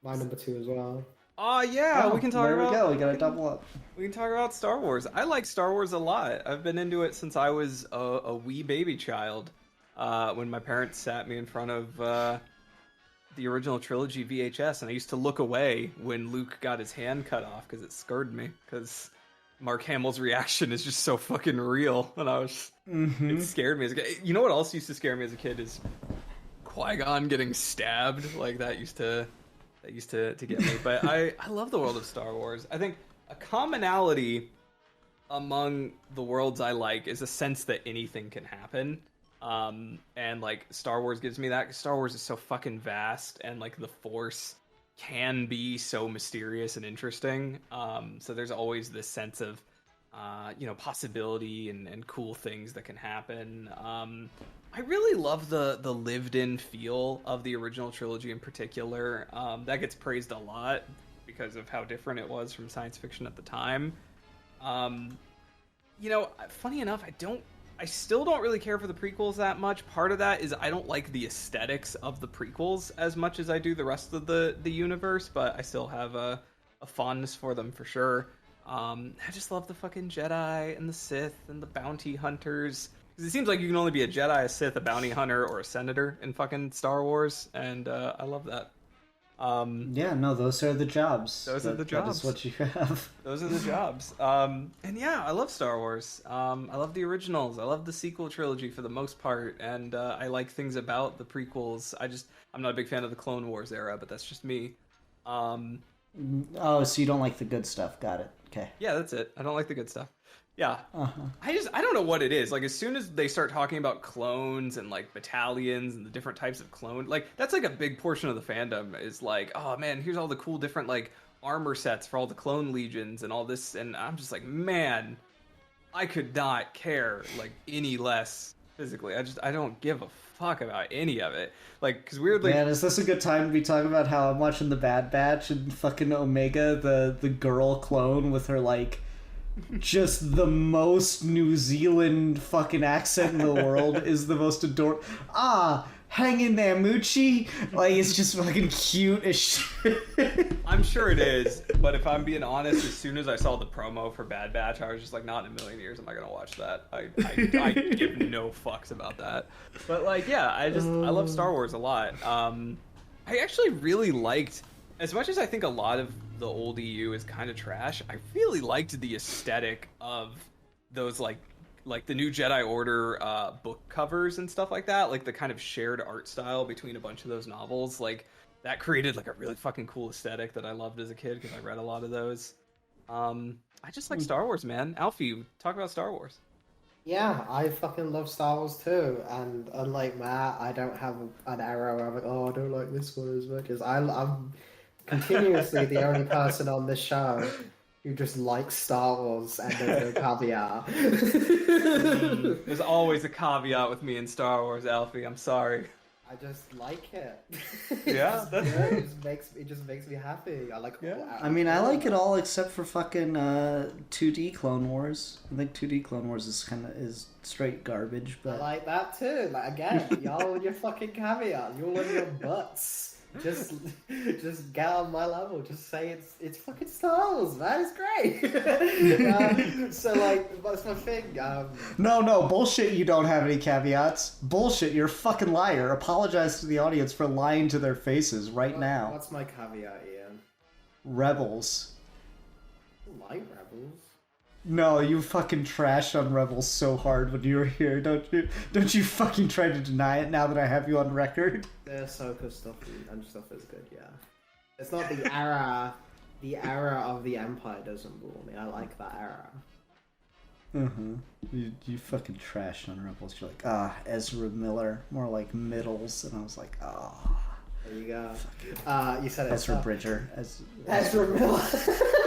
my number 2 as well. Oh, yeah, we can talk about... There we go, we gotta double up. We can talk about Star Wars. I like Star Wars a lot. I've been into it since I was a wee baby child. When my parents sat me in front of the original trilogy VHS, and I used to look away when Luke got his hand cut off because it scared me. Because Mark Hamill's reaction is just so fucking real, and I was... It scared me as a kid. You know what else used to scare me as a kid is Qui-Gon getting stabbed. Like, that used to get me. But I love the world of Star Wars. I think a commonality among the worlds I like is a sense that anything can happen. And like Star Wars gives me that. 'Cause Star Wars is so fucking vast, and like the Force can be so mysterious and interesting. So there's always this sense of possibility and cool things that can happen. I really love the lived-in feel of the original trilogy in particular. That gets praised a lot because of how different it was from science fiction at the time. Funny enough, I still don't really care for the prequels that much. Part of that is I don't like the aesthetics of the prequels as much as I do the rest of the universe, but I still have a fondness for them for sure. I just love the fucking Jedi and the Sith and the bounty hunters. Because it seems like you can only be a Jedi, a Sith, a bounty hunter, or a senator in fucking Star Wars, and I love that. Those are the jobs. Those are the jobs. That is what you have. Those are the jobs. And yeah, I love Star Wars. I love the originals. I love the sequel trilogy for the most part, and I like things about the prequels. I'm not a big fan of the Clone Wars era, but that's just me. Oh, so you don't like the good stuff. Got it. Okay. Yeah, that's it. I don't like the good stuff. Yeah. Uh-huh. I don't know what it is. Like, as soon as they start talking about clones and, like, battalions and the different types of clone, like, that's, like, a big portion of the fandom is, like, oh, man, here's all the cool different, like, armor sets for all the clone legions and all this, and I'm just like, man, I could not care, like, any less physically. I don't give a fuck about any of it. Like, because weirdly, man, is this a good time to be talking about how I'm watching the Bad Batch and fucking Omega, the girl clone with her like just the most New Zealand fucking accent in the world is the most adorable. Hang in there, Moochie. Like, it's just fucking cute as shit. I'm sure it is, but if I'm being honest, as soon as I saw the promo for Bad Batch, I was just like, not in a million years am I gonna watch that. I give no fucks about that. But like, yeah, I love Star Wars a lot. I actually really liked, as much as I think a lot of the old EU is kind of trash, I really liked the aesthetic of those like the new Jedi Order book covers and stuff like that, like the kind of shared art style between a bunch of those novels, like that created like a really fucking cool aesthetic that I loved as a kid because I read a lot of those. I just like Star Wars, man. Alfie, talk about Star Wars. Yeah, I fucking love Star Wars too, and unlike Matt, I don't have an era where I'm like, oh, I don't like this one as much as I'm continuously the only person on this show who just likes Star Wars and there's no caveat. There's always a caveat with me in Star Wars, Alfie. I'm sorry. I just like it. Yeah, it just makes me happy. I like. Yeah. I mean, I like it all except for fucking 2D Clone Wars. I think 2D Clone Wars is straight garbage. But I like that too. Like again, y'all with your fucking caveat. Y'all with your butts. Just get on my level. Just say it's fucking Star Wars, man. It's great. So like, that's my thing. No, bullshit. You don't have any caveats. Bullshit. You're a fucking liar. Apologize to the audience for lying to their faces now. What's my caveat, Ian? Rebels. I like Rebels. No, you fucking trashed on Rebels so hard when you were here, don't you? Don't you fucking try to deny it now that I have you on record? The Ahsoka stuff and stuff is good, yeah. It's not the era. The era of the Empire doesn't bore me. I like that era. You fucking trashed on Rebels. You're like, Ezra Miller, more like Middles, and I was like, There you go. You said it. Ezra Bridger. Ezra Miller.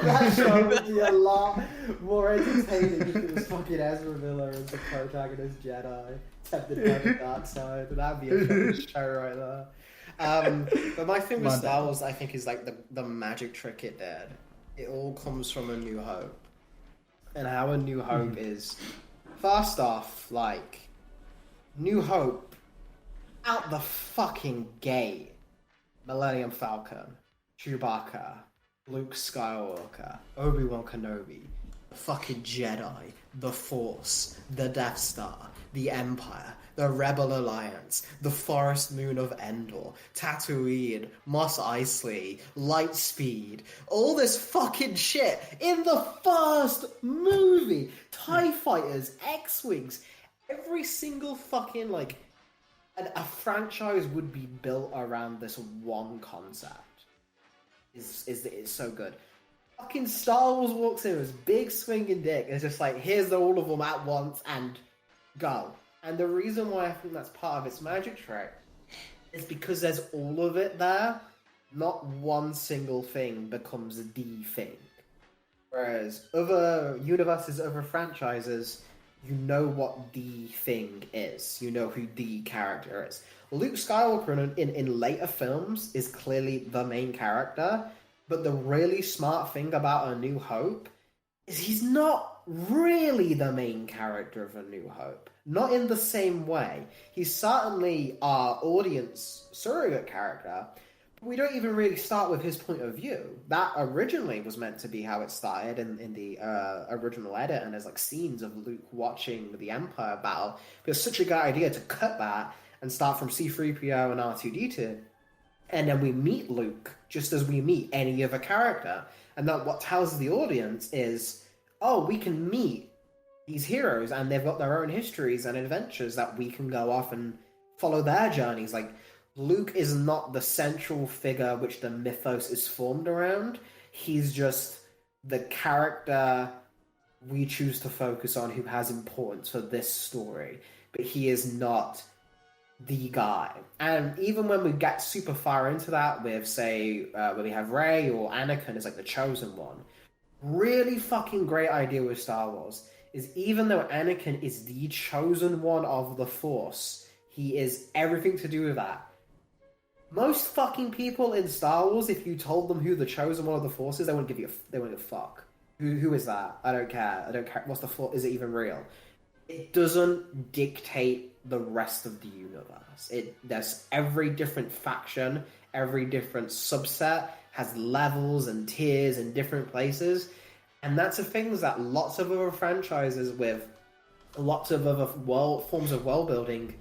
That show would be a lot more entertaining if it was fucking Ezra Miller as the protagonist Jedi, tempted by the dark side. That'd be a fucking show right there. But my thing with Star Wars, I think, is like the magic trick it did. It all comes from A New Hope. And how A New Hope is, first off, like, New Hope, out the fucking gate. Millennium Falcon, Chewbacca, Luke Skywalker, Obi-Wan Kenobi, the fucking Jedi, the Force, the Death Star, the Empire, the Rebel Alliance, the Forest Moon of Endor, Tatooine, Mos Eisley, Lightspeed, all this fucking shit in the first movie. TIE Fighters, X-Wings, every single fucking, like, a franchise would be built around this one concept. It's so good. Fucking Star Wars walks in with his big swinging dick. It's just like, here's all of them at once and go. And the reason why I think that's part of its magic trick is because there's all of it there. Not one single thing becomes the thing. Whereas other universes, other franchises, you know what the thing is. You know who the character is. Luke Skywalker in later films is clearly the main character, but the really smart thing about A New Hope is he's not really the main character of A New Hope. Not in the same way. He's certainly our audience surrogate character, but we don't even really start with his point of view. That originally was meant to be how it started in the original edit, and there's like scenes of Luke watching the Empire battle. But it's such a good idea to cut that and start from C-3PO and R2-D2, and then we meet Luke just as we meet any other character. And that what tells the audience is, oh, we can meet these heroes and they've got their own histories and adventures that we can go off and follow their journeys. Like, Luke is not the central figure which the mythos is formed around. He's just the character we choose to focus on who has importance for this story. But he is not the guy. And even when we get super far into that with, say, when we have Rey or Anakin as like the chosen one, really fucking great idea with Star Wars is even though Anakin is the chosen one of the Force, he is everything to do with that. Most fucking people in Star Wars, if you told them who the chosen one of the Force is, they wouldn't give a fuck. Who is that? I don't care. What's the Force? Is it even real? It doesn't dictate the rest of the universe. There's every different faction, every different subset has levels and tiers in different places. And that's the things that lots of other franchises with lots of other forms of world building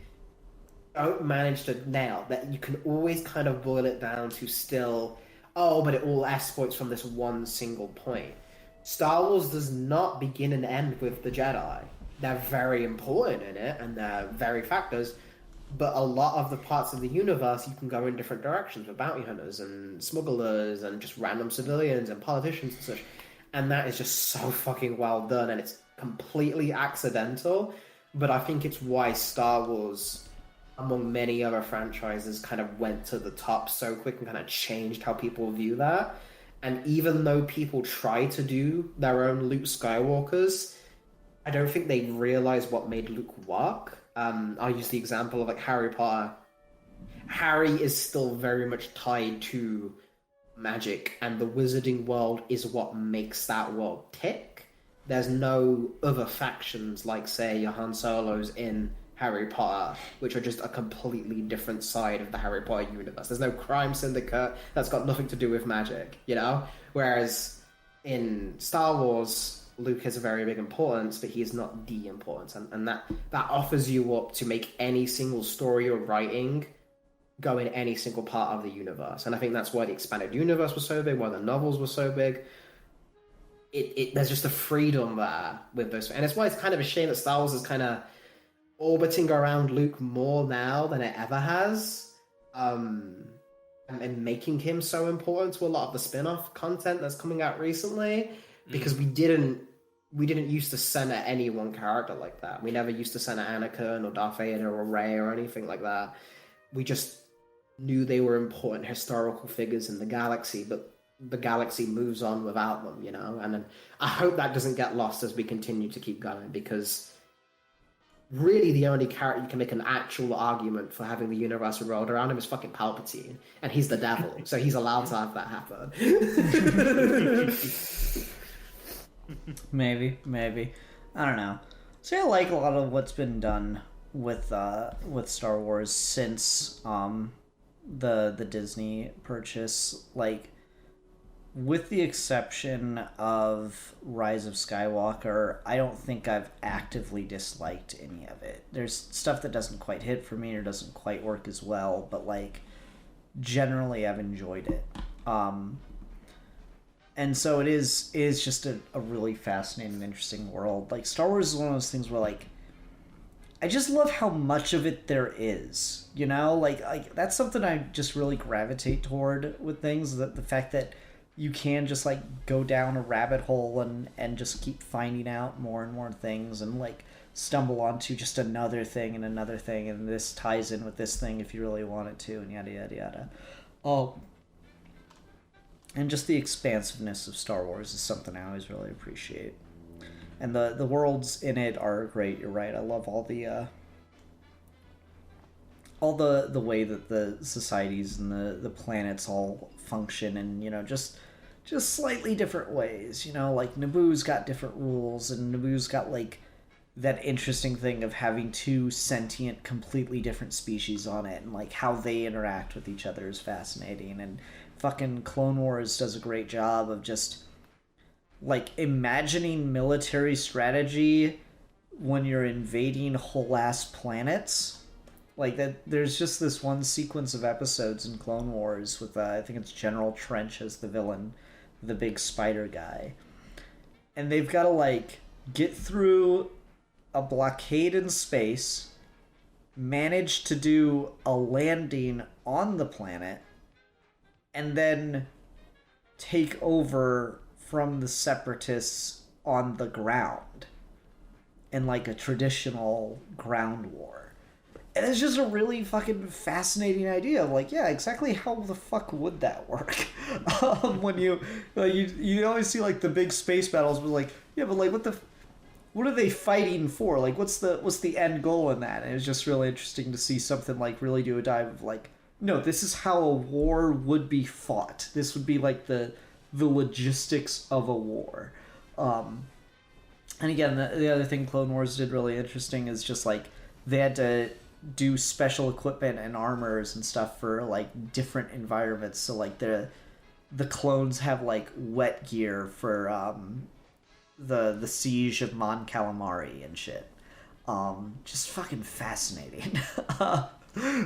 don't manage to nail. That you can always kind of boil it down to still, but it all exploits from this one single point. Star Wars does not begin and end with the Jedi. They're very important in it, and they're very factors, but a lot of the parts of the universe, you can go in different directions with bounty hunters and smugglers and just random civilians and politicians and such. And that is just so fucking well done, and it's completely accidental, but I think it's why Star Wars, among many other franchises, kind of went to the top so quick and kind of changed how people view that. And even though people try to do their own Luke Skywalkers, I don't think they realize what made Luke work. I'll use the example of like Harry Potter. Harry is still very much tied to magic, and the wizarding world is what makes that world tick. There's no other factions like, say, your Han Solos in Harry Potter, which are just a completely different side of the Harry Potter universe. There's no crime syndicate that's got nothing to do with magic, you know? Whereas in Star Wars, Luke has a very big importance, but he is not the importance. And that offers you up to make any single story you're writing go in any single part of the universe. And I think that's why the expanded universe was so big, why the novels were so big. There's just a freedom there with those. And it's why it's kind of a shame that Star Wars is kind of orbiting around Luke more now than it ever has. And making him so important to a lot of the spin-off content that's coming out recently. Because we didn't used to center any one character like that. We never used to center Anakin or Darth Vader or Rey or anything like that. We just knew they were important historical figures in the galaxy, but the galaxy moves on without them, you know? And I hope that doesn't get lost as we continue to keep going, because really the only character you can make an actual argument for having the universe revolved around him is fucking Palpatine, and he's the devil, so he's allowed to have that happen. Maybe. I don't know. So I like a lot of what's been done with Star Wars since the Disney purchase. Like, with the exception of Rise of Skywalker, I don't think I've actively disliked any of it. There's stuff that doesn't quite hit for me or doesn't quite work as well, but like generally I've enjoyed it. And so it is just a really fascinating, interesting world. Like, Star Wars is one of those things where, like, I just love how much of it there is, you know? Like that's something I just really gravitate toward with things, that the fact that you can just, like, go down a rabbit hole and just keep finding out more and more things and, like, stumble onto just another thing, and this ties in with this thing if you really want it to, and yada, yada, yada. And just the expansiveness of Star Wars is something I always really appreciate. And the worlds in it are great, you're right. I love all the way that the societies and the planets all function, and, you know, just slightly different ways, you know, like Naboo's got different rules, and Naboo's got, like, that interesting thing of having two sentient, completely different species on it, and, like, how they interact with each other is fascinating. And fucking Clone Wars does a great job of just, like, imagining military strategy when you're invading whole-ass planets. Like, that, there's just this one sequence of episodes in Clone Wars with, I think it's General Trench as the villain, the big spider guy. And they've got to, like, get through a blockade in space, manage to do a landing on the planet, and then take over from the Separatists on the ground in, like, a traditional ground war. And it's just a really fucking fascinating idea of, like, yeah, exactly how the fuck would that work? When you always see, like, the big space battles, but, like, yeah, but, like, what are they fighting for? Like, what's the end goal in that? And it was just really interesting to see something like really do a dive of like, no, this is how a war would be fought. This would be like the logistics of a war. And again, the other thing Clone Wars did really interesting is just like they had to do special equipment and armors and stuff for like different environments. So like the clones have like wet gear for the siege of Mon Calamari and shit. Just fucking fascinating.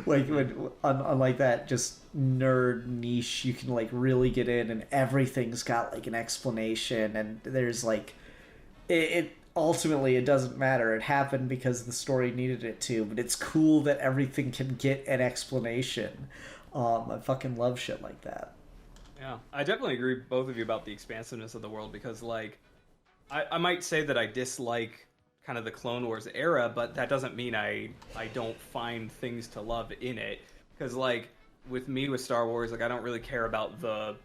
Like when unlike that just nerd niche, you can like really get in and everything's got like an explanation, and there's like it ultimately it doesn't matter. It happened because the story needed it to, but it's cool that everything can get an explanation. I fucking love shit like that. Yeah, I definitely agree with both of you about the expansiveness of the world, because like I might say that I dislike kind of the Clone Wars era, but that doesn't mean I don't find things to love in it. Because like with me with Star Wars, like I don't really care about the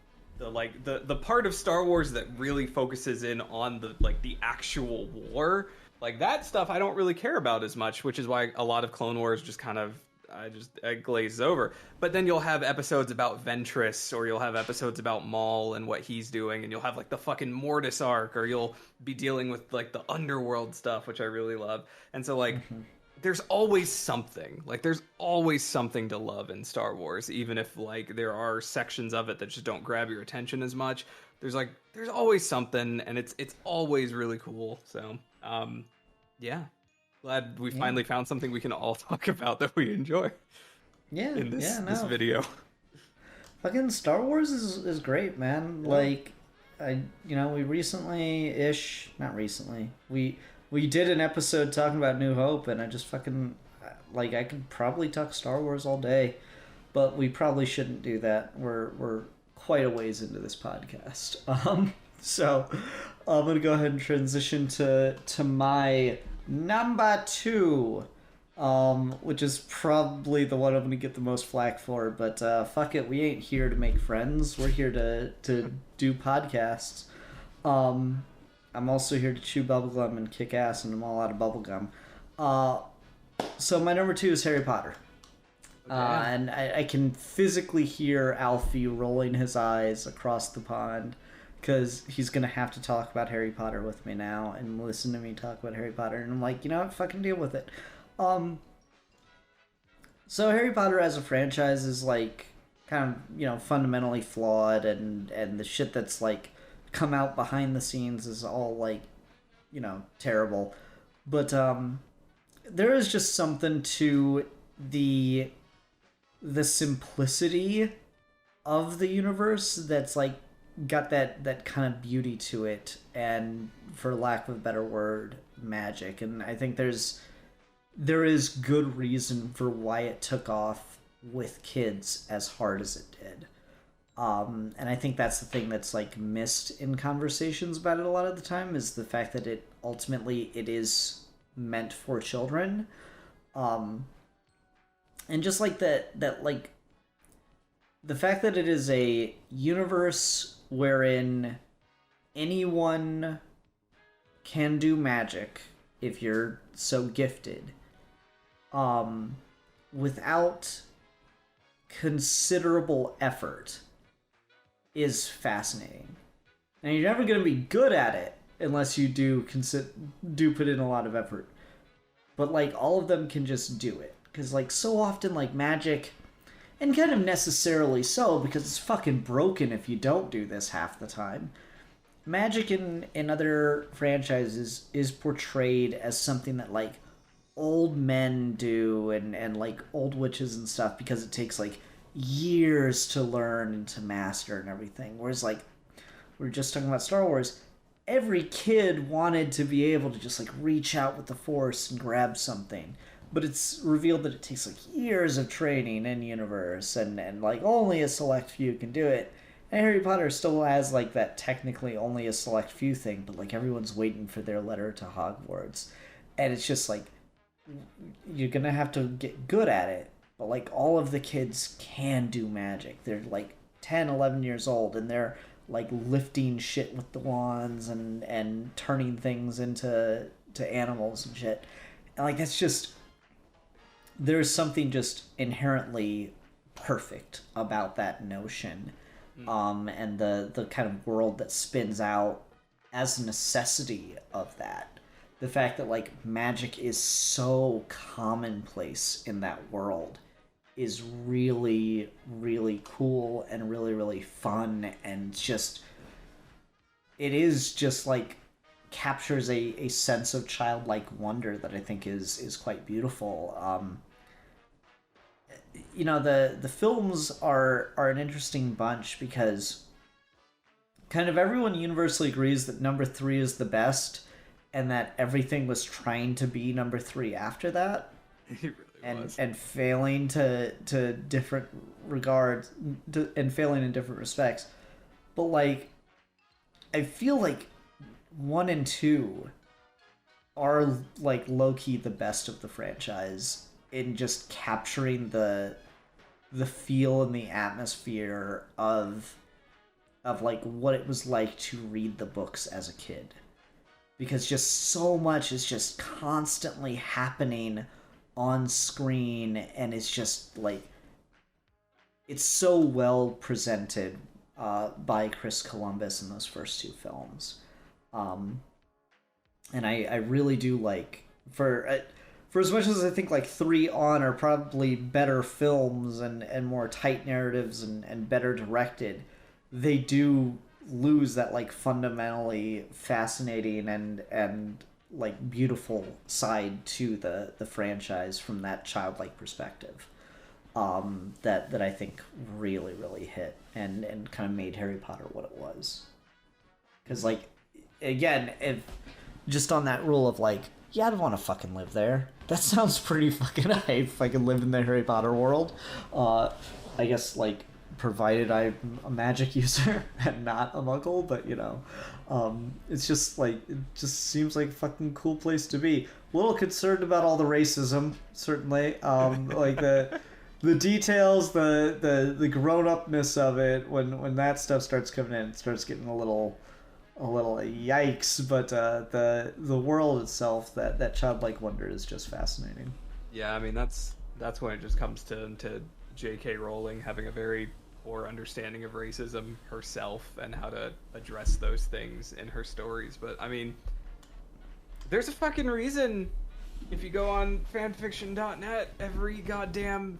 part of Star Wars that really focuses in on the actual war. Like that stuff I don't really care about as much, which is why a lot of Clone Wars just kind of I glaze over. But then you'll have episodes about Ventress, or you'll have episodes about Maul and what he's doing, and you'll have like the fucking Mortis arc, or you'll be dealing with like the underworld stuff, which I really love. And so like there's always something. Like there's always something to love in Star Wars, even if like there are sections of it that just don't grab your attention as much. There's always something, and it's always really cool. So yeah. Glad we finally found something we can all talk about that we enjoy. Yeah, in this video. Fucking Star Wars is great, man. Yeah. Like, we we did an episode talking about New Hope, and I just fucking I could probably talk Star Wars all day, but we probably shouldn't do that. We're quite a ways into this podcast. So I'm gonna go ahead and transition to my number 2, which is probably the one I'm gonna get the most flack for, but fuck it, we ain't here to make friends. We're here to do podcasts. I'm also here to chew bubblegum and kick ass, and I'm all out of bubblegum. So my number 2 is Harry Potter. Okay. And I can physically hear Alfie rolling his eyes across the pond, because he's going to have to talk about Harry Potter with me now and listen to me talk about Harry Potter. And I'm like, you know what? Fucking deal with it. So Harry Potter as a franchise is like kind of, fundamentally flawed, and the shit that's like come out behind the scenes is all like, terrible. But there is just something to the simplicity of the universe that's like got that kind of beauty to it, and for lack of a better word, magic. And I think there is good reason for why it took off with kids as hard as it did. And I think that's the thing that's like missed in conversations about it a lot of the time, is the fact that it is meant for children. And just like that like the fact that it is a universe wherein anyone can do magic if you're so gifted, without considerable effort, is fascinating. And you're never going to be good at it unless you do put in a lot of effort. But like all of them can just do it, because like so often like magic, and kind of necessarily so, because it's fucking broken if you don't do this half the time. Magic in other franchises is portrayed as something that like old men do, and like old witches and stuff, because it takes like years to learn and to master and everything. Whereas like we were just talking about Star Wars, every kid wanted to be able to just like reach out with the Force and grab something. But it's revealed that it takes like years of training in universe, and like only a select few can do it. And Harry Potter still has like that technically only a select few thing, but like everyone's waiting for their letter to Hogwarts. And it's just like, you're gonna have to get good at it. But like all of the kids can do magic. They're like 10, 11 years old, and they're like lifting shit with the wands and turning things into to animals and shit. And like that's just there's something just inherently perfect about that notion. And the kind of world that spins out as a necessity of that. The fact that like magic is so commonplace in that world is really, really cool and really, really fun, and just it is just like captures a sense of childlike wonder that I think is quite beautiful. The films are an interesting bunch because kind of everyone universally agrees that number 3 is the best, and that everything was trying to be number 3 after that. It really was. And failing to different regards and failing in different respects. But like I feel like 1 and 2 are like low-key the best of the franchise in just capturing the feel and the atmosphere of like what it was like to read the books as a kid. Because just so much is just constantly happening on screen, and it's just like it's so well presented by Chris Columbus in those first 2 films. And I really do like for as much as I think like 3 on are probably better films and more tight narratives and better directed, they do lose that like fundamentally fascinating and like beautiful side to the franchise from that childlike perspective. That I think really, really hit and kind of made Harry Potter what it was. Because like again, if just on that rule of like, yeah, I'd want to fucking live there. That sounds pretty fucking hype if I could live in the Harry Potter world. I guess, like, provided I'm a magic user and not a muggle, but, it's just, like, it just seems like a fucking cool place to be. A little concerned about all the racism, certainly. Like, the details, the grown-upness of it, when that stuff starts coming in, it starts getting a little yikes, but the world itself, that childlike wonder is just fascinating. Yeah, I mean that's when it just comes to J.K. Rowling having a very poor understanding of racism herself and how to address those things in her stories. But I mean, there's a fucking reason if you go on fanfiction.net, every goddamn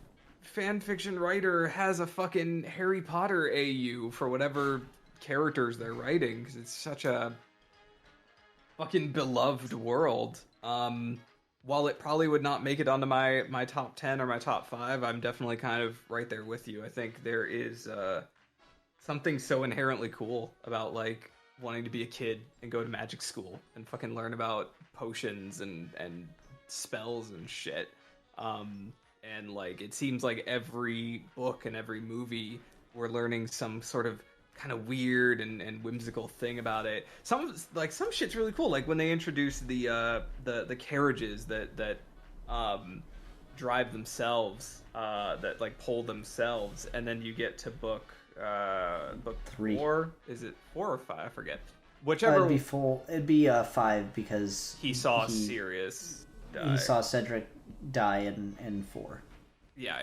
fanfiction writer has a fucking Harry Potter AU for whatever characters they're writing, because it's such a fucking beloved world. While it probably would not make it onto my top 10 or my top 5, I'm definitely kind of right there with you. I think there is something so inherently cool about like wanting to be a kid and go to magic school and fucking learn about potions and spells and shit. And like it seems like every book and every movie we're learning some sort of kind of weird and whimsical thing about it. Some shit's really cool, like when they introduce the carriages that drive themselves, that like pull themselves, and then you get to book 3. 4. Is it 4 or 5? I forget. Whichever. It'd be 5 because he saw Sirius die. He saw Cedric die in 4. Yeah.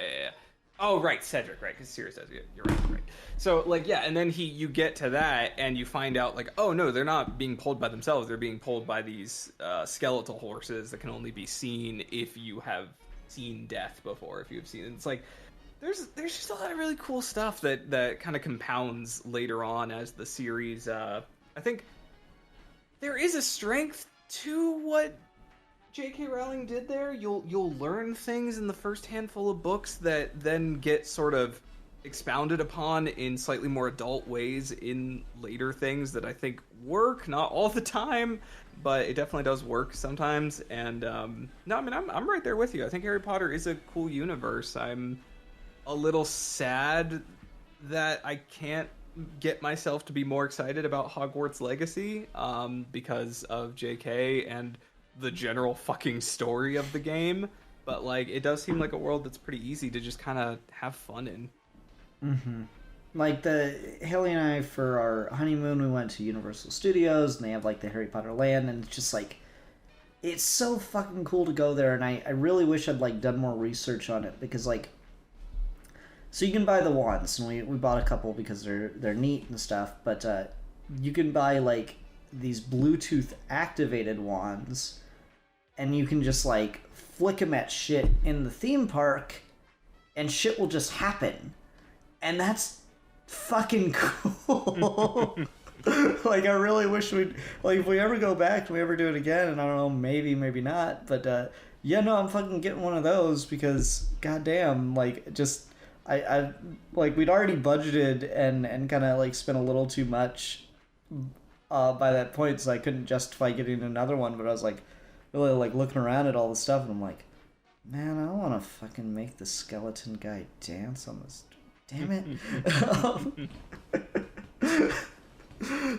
Oh, right, Cedric, right, because Sirius does it. You're right. So, like, yeah, and then you get to that, and you find out, like, oh, no, they're not being pulled by themselves. They're being pulled by these skeletal horses that can only be seen if you have seen death before, if you've seen it. It's like, there's just a lot of really cool stuff that kind of compounds later on as the series. I think there is a strength to what J.K. Rowling did there. You'll learn things in the first handful of books that then get sort of expounded upon in slightly more adult ways in later things that I think work, not all the time, but it definitely does work sometimes. And no, I mean I'm right there with you. I think Harry Potter is a cool universe. I'm a little sad that I can't get myself to be more excited about Hogwarts Legacy because of J.K. and the general fucking story of the game, but like it does seem like a world that's pretty easy to just kind of have fun in. Mm-hmm. Like Haley and I, for our honeymoon, we went to Universal Studios, and they have like the Harry Potter land, and it's just like it's so fucking cool to go there, and I really wish I'd like done more research on it, because like, so you can buy the wands, and we bought a couple because they're neat and stuff, but you can buy like these Bluetooth activated wands, and you can just like flick them at shit in the theme park, and shit will just happen, and that's fucking cool. Like, I really wish we'd, like, if we ever go back, we ever do it again, and I don't know, maybe not, but yeah, no, I'm fucking getting one of those, because goddamn, like, just I like, we'd already budgeted and kind of like spent a little too much by that point, so I couldn't justify getting another one. But I was like really like looking around at all the stuff, and I'm like, man, I don't want to fucking make the skeleton guy dance on this. Damn it.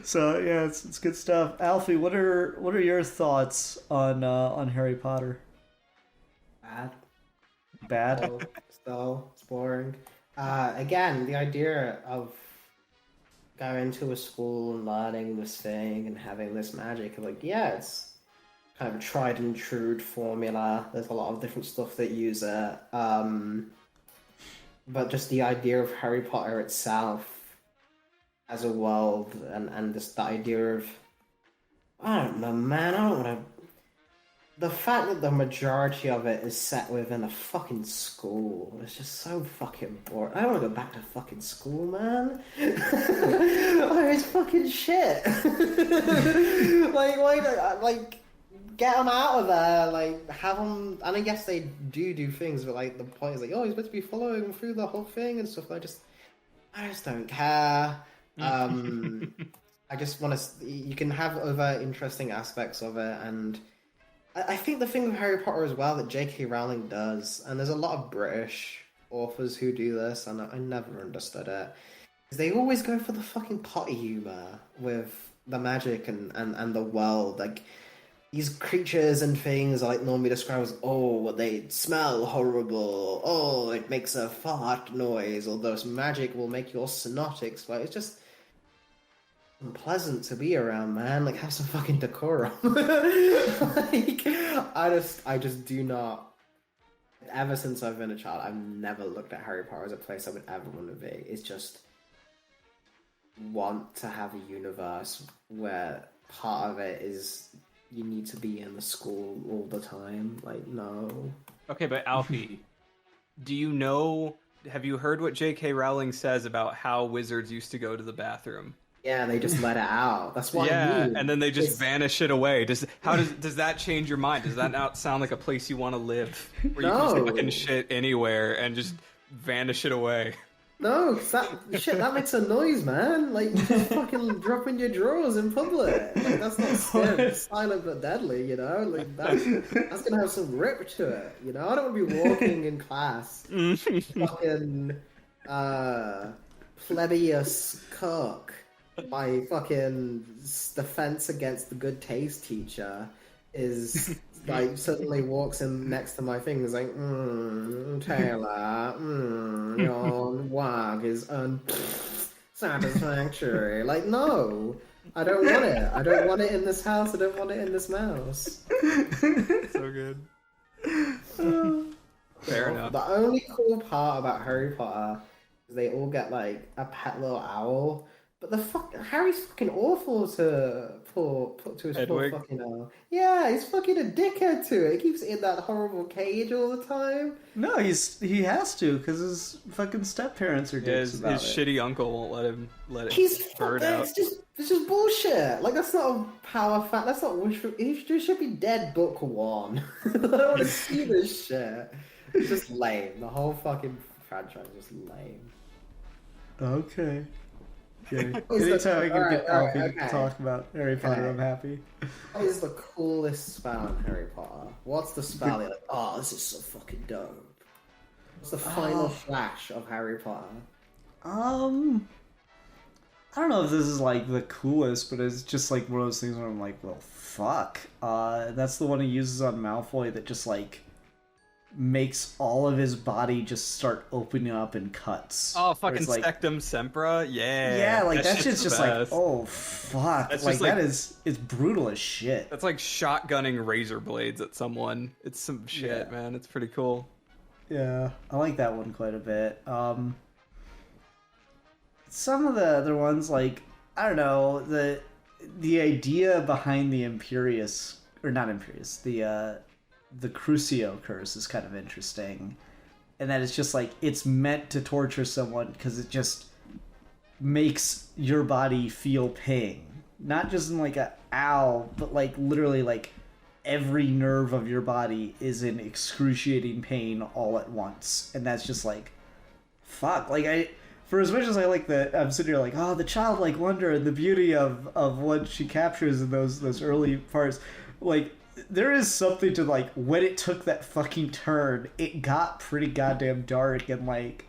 So yeah, it's good stuff. Alfie, what are your thoughts on Harry Potter? Bad. So it's boring. Again, the idea of going to a school and learning this thing and having this magic, like, yeah, it's kind of a tried and true formula. There's a lot of different stuff that use it. But just the idea of Harry Potter itself as a world, and just the idea of, I don't know, man, I don't want to. The fact that the majority of it is set within a fucking school is just so fucking boring. I don't want to go back to fucking school, man. Oh, it's fucking shit. like, get them out of there. Like, have them. And I guess they do things, but like the point is like, oh, he's meant to be following through the whole thing and stuff. I just don't care. I just want to. You can have other interesting aspects of it, and I think the thing with Harry Potter as well that J.K. Rowling does, and there's a lot of British authors who do this, and I never understood it, is they always go for the fucking potty humor with the magic and the world. Like, these creatures and things are like normally described as, oh, they smell horrible, oh, it makes a fart noise, or this magic will make your snot explode. It's just unpleasant to be around, man. Like, have some fucking decorum. Like, I just do not. Ever since I've been a child, I've never looked at Harry Potter as a place I would ever want to be. It's just want to have a universe where part of it is you need to be in the school all the time. Like, no. Okay, but Alfie, do you know? Have you heard what J.K. Rowling says about how wizards used to go to the bathroom? Yeah, they just let it out. That's what I mean. And then they just vanish it away. Does that change your mind? Does that not sound like a place you want to live? Where you can just fucking shit anywhere and just vanish it away? No, that makes a noise, man. Like, you just fucking dropping your drawers in public. Like, that's not scary. Silent but deadly, you know? Like, that's gonna have some rip to it, you know? I don't want to be walking in class fucking plebeious cook. My fucking defense against the good taste teacher is like suddenly walks in next to my thing and is like, Taylor, your wag is unsatisfactory. Like, no, I don't want it. I don't want it in this house. I don't want it in this mouse. So good. Fair enough. The only cool part about Harry Potter is they all get like a pet little owl. But Harry's fucking awful to his poor fucking owl. Yeah, he's fucking a dickhead to it. He keeps in that horrible cage all the time. No, he has to, because his fucking step-parents are dicks about his shitty uncle won't let it bird out. It's just bullshit. Like, that's not a power fact. That's not wishful. He should be dead book one. I don't want to see this shit. It's just lame. The whole fucking franchise is just lame. Okay. Anytime I can get Alfie to talk about Harry Potter, I'm happy. What is the coolest spell in Harry Potter? What's the spell you're like, oh, this is so fucking dope? What's the final flash of Harry Potter? I don't know if this is like the coolest, but it's just like one of those things where I'm like, well, fuck. That's the one he uses on Malfoy that just like makes all of his body just start opening up in cuts. Oh, fucking like, Sectum Sempra, yeah. Yeah, like that shit's just best. like, oh fuck, That's like just that is it's brutal as shit. That's like shotgunning razor blades at someone. It's some shit, man. It's pretty cool. Yeah, I like that one quite a bit. Some of the other ones, like I don't know, the idea behind the Imperious, or not Imperious, the Crucio curse is kind of interesting, and that it's just like it's meant to torture someone because it just makes your body feel pain, not just in like a ow, but like literally like every nerve of your body is in excruciating pain all at once, and that's just like fuck. Like for as much as I like that, I'm sitting here like, oh, the childlike wonder and the beauty of what she captures in those early parts, like. There is something to like when it took that fucking turn, it got pretty goddamn dark and like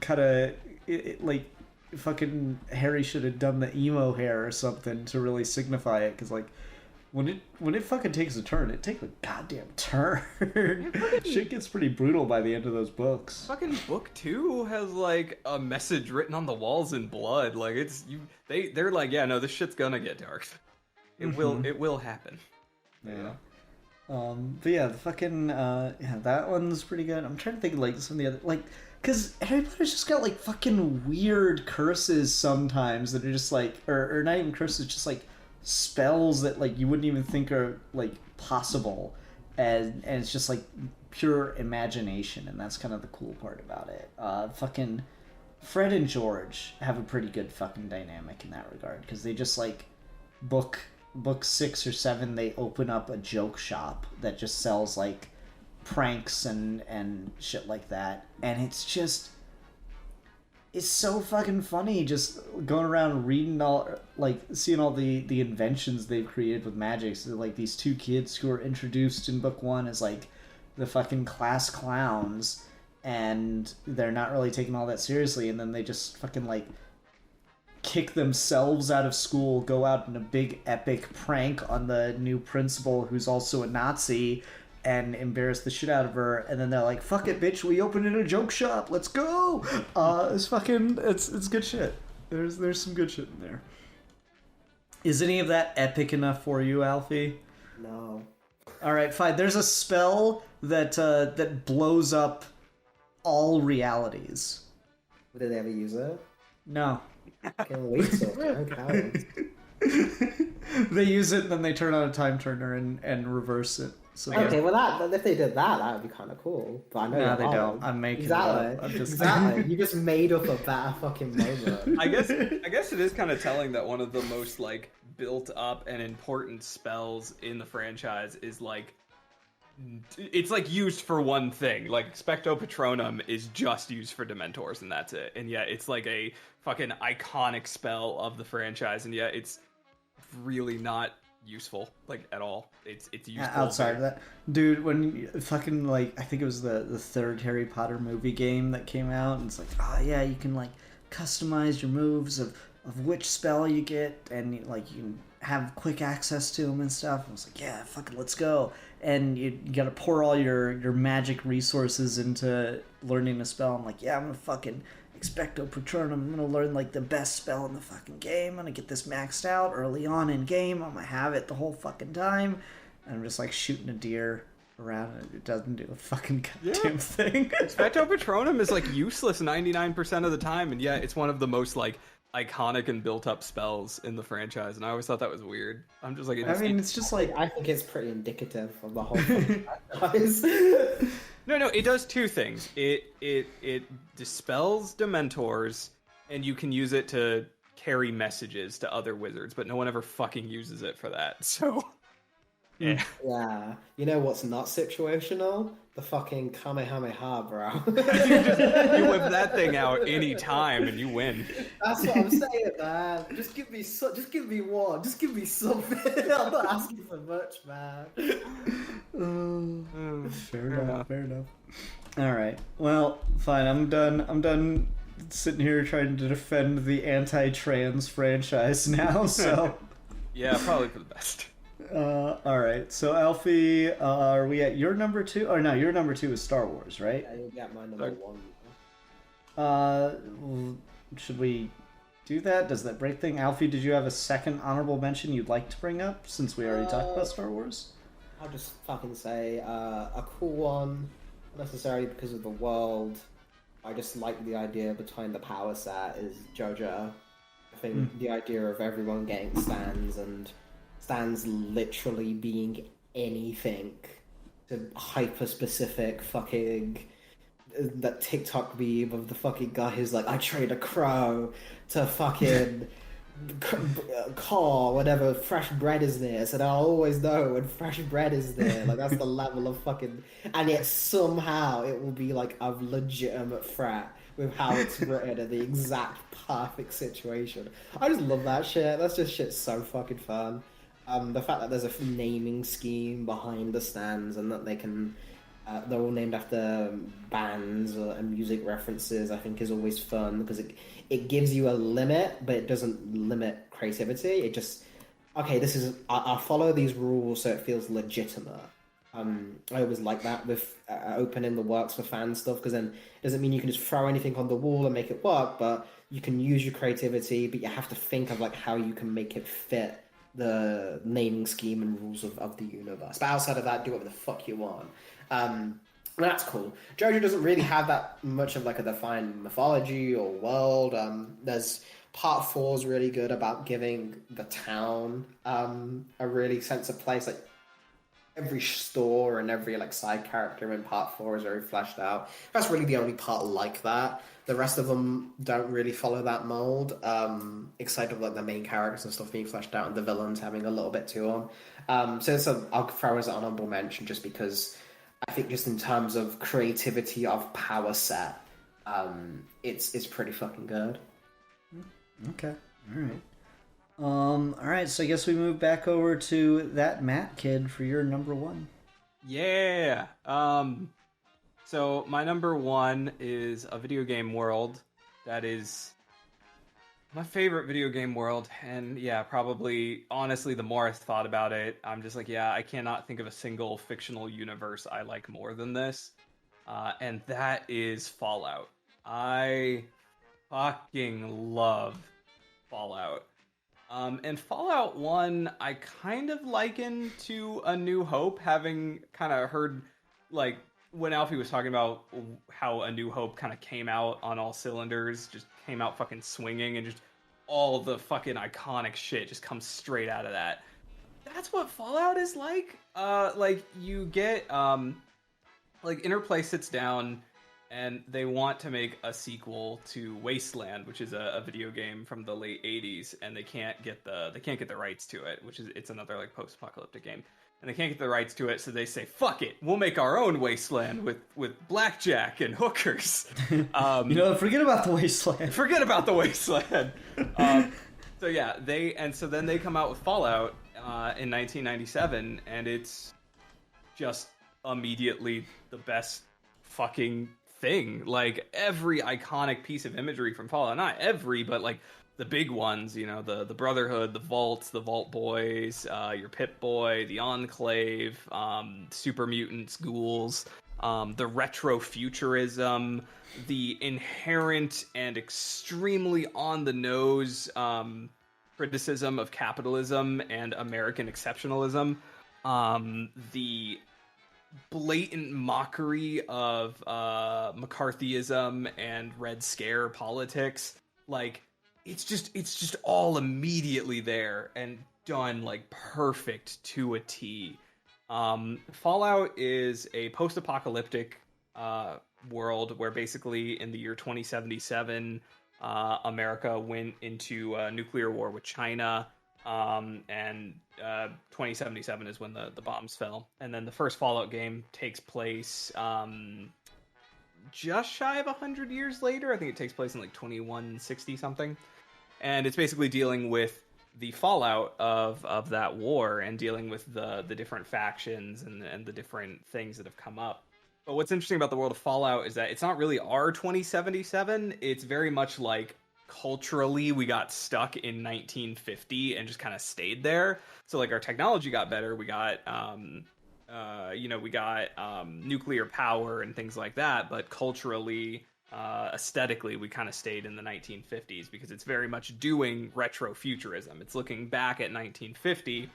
kind of like fucking Harry should have done the emo hair or something to really signify it, because like when it fucking takes a turn, it takes a goddamn turn. Shit gets pretty brutal by the end of those books. Fucking book 2 has like a message written on the walls in blood. Like they're like, yeah, no, this shit's gonna get dark. It will happen. Yeah. But yeah, the fucking that one's pretty good. I'm trying to think of like some of the other, like, because Harry Potter's just got like fucking weird curses sometimes that are just like, or not even curses, just like spells that like you wouldn't even think are like possible, and it's just like pure imagination, and that's kind of the cool part about it. Fucking Fred and George have a pretty good fucking dynamic in that regard, because they just like book 6 or 7, they open up a joke shop that just sells like pranks and shit like that, and it's so fucking funny just going around reading all, like seeing all the inventions they've created with magic. So like these 2 kids who are introduced in book 1 as like the fucking class clowns, and they're not really taken all that seriously, and then they just fucking like kick themselves out of school, go out in a big epic prank on the new principal who's also a Nazi, and embarrass the shit out of her, and then they're like, fuck it, bitch, we opened in a joke shop, let's go. It's good shit. There's some good shit in there. Is any of that epic enough for you, Alfie? No. Alright, fine. There's a spell that blows up all realities. Did they ever use it? No. Can't wait till okay. They use it, and then they turn on a time turner and reverse it. So okay, well if they did that would be kind of cool. But I know no, they don't. I'm making exactly. it up. I'm just... Exactly. You just made up a better fucking moment. I guess it is kind of telling that one of the most like built up and important spells in the franchise is like, it's like used for one thing. Like Specto Patronum is just used for Dementors, and that's it. And yet it's like a fucking iconic spell of the franchise, and yet it's really not useful like at all. It's useful outside of that, dude. When you fucking like, I think it was the 3rd Harry Potter movie game that came out, and it's like, oh yeah, you can like customize your moves of which spell you get, and like you can have quick access to them and stuff. I was like, yeah, fucking let's go. And you gotta pour all your magic resources into learning a spell. I'm like, yeah, I'm gonna fucking Expecto Patronum. I'm gonna learn like the best spell in the fucking game. I'm gonna get this maxed out early on in game. I'm gonna have it the whole fucking time. And I'm just like shooting a deer around, and it doesn't do a fucking goddamn thing. Expecto Patronum is like useless 99% of the time, and yet it's one of the most like iconic and built up spells in the franchise, and I always thought that was weird. I'm just like, it's just like, I think it's pretty indicative of the whole franchise. No, it does 2 things. It dispels Dementors, and you can use it to carry messages to other wizards, but no one ever fucking uses it for that. So yeah. Yeah. You know what's not situational? The fucking Kamehameha, bro. You whip that thing out any time and you win. That's what I'm saying, man. Just give me one. Just give me something. I'm not asking for much, man. Fair enough. All right. Well, fine. I'm done sitting here trying to defend the anti-trans franchise now. So yeah, probably for the best. All right. So Alfie, are we at your number 2? Or no, your number 2 is Star Wars, right? Yeah, you'll get my number 1. Uh, should we do that? Does that break thing? Alfie, did you have a second honorable mention you'd like to bring up since we already talked about Star Wars? I'll just fucking say a cool one, not necessarily because of the world. I just like the idea behind the power set is JoJo. I think the idea of everyone getting stands and stands literally being anything to hyper-specific fucking... that TikTok meme of the fucking guy who's like, I trade a crow to fucking car whenever fresh bread is there, so I'll always know when fresh bread is there. Like, that's the level of fucking... And yet somehow it will be like a legitimate threat with how it's written in the exact perfect situation. I just love that shit. That's just shit so fucking fun. The fact that there's a naming scheme behind the stands and that they can... they're all named after bands and music references, I think is always fun because it gives you a limit, but it doesn't limit creativity. It just, okay, this is, I'll follow these rules so it feels legitimate. I always like that with opening the works for fan stuff, because then it doesn't mean you can just throw anything on the wall and make it work, but you can use your creativity, but you have to think of like how you can make it fit the naming scheme and rules of the universe. But outside of that, do whatever the fuck you want. That's cool. JoJo doesn't really have that much of like a defined mythology or world. There's part 4 is really good about giving the town a really sense of place. Like every store and every like side character in part 4 is very fleshed out. That's really the only part like that. The rest of them don't really follow that mold. Except of like the main characters and stuff being fleshed out and the villains having a little bit to them. So I'll throw as an honorable mention just because I think just in terms of creativity of power set, it's pretty fucking good. Okay. All right. So I guess we move back over to that Matt kid for your number 1. Yeah. So my number 1 is a video game world that is my favorite video game world, and yeah, probably, honestly, the more I've thought about it, I'm just like, yeah, I cannot think of a single fictional universe I like more than this, and that is Fallout. I fucking love Fallout. And Fallout 1, I kind of liken to A New Hope, having kind of heard, like, when Alfie was talking about how A New Hope kind of came out on all cylinders, just came out fucking swinging, and just all the fucking iconic shit just comes straight out of that. That's what Fallout is like. Like, you get, like, Interplay sits down and they want to make a sequel to Wasteland, which is a video game from the late 80s, and they can't get the rights to it, which is, it's another like post-apocalyptic game. And they can't get the rights to it, so they say, fuck it, we'll make our own Wasteland with blackjack and hookers. Forget about the Wasteland. Forget about the Wasteland. So yeah, then they come out with Fallout in 1997, and it's just immediately the best fucking thing. Like, every iconic piece of imagery from Fallout, not every, but like the big ones, the Brotherhood, the Vaults, the Vault Boys, your Pip-Boy, the Enclave, super mutants, ghouls, the retro-futurism, the inherent and extremely on-the-nose criticism of capitalism and American exceptionalism, the blatant mockery of McCarthyism and Red Scare politics. Like, it's just all immediately there and done like perfect to a T. Fallout is a post-apocalyptic world where basically in the year 2077, America went into a nuclear war with China, and 2077 is when the bombs fell. And then the first Fallout game takes place just shy of 100 years later. I think it takes place in like 2160 something. And it's basically dealing with the fallout of that war and dealing with the different factions and the different things that have come up. But what's interesting about the world of Fallout is that it's not really our 2077. It's very much like culturally we got stuck in 1950 and just kind of stayed there. So like our technology got better, we got nuclear power and things like that, but culturally, aesthetically, we kind of stayed in the 1950s because it's very much doing retrofuturism. It's looking back at 1950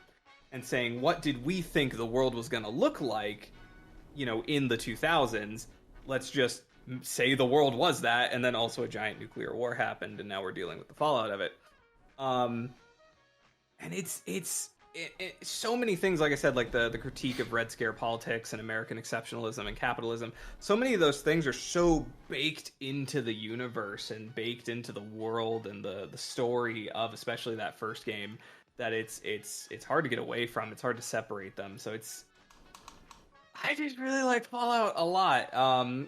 and saying, what did we think the world was going to look like, in the 2000s? Let's just say the world was that, and then also a giant nuclear war happened, and now we're dealing with the fallout of it. And it's so many things, like I said, like the critique of Red Scare politics and American exceptionalism and capitalism. So many of those things are so baked into the universe and baked into the world and the story of especially that first game that it's hard to get away from. It's hard to separate them. So I just really like Fallout a lot.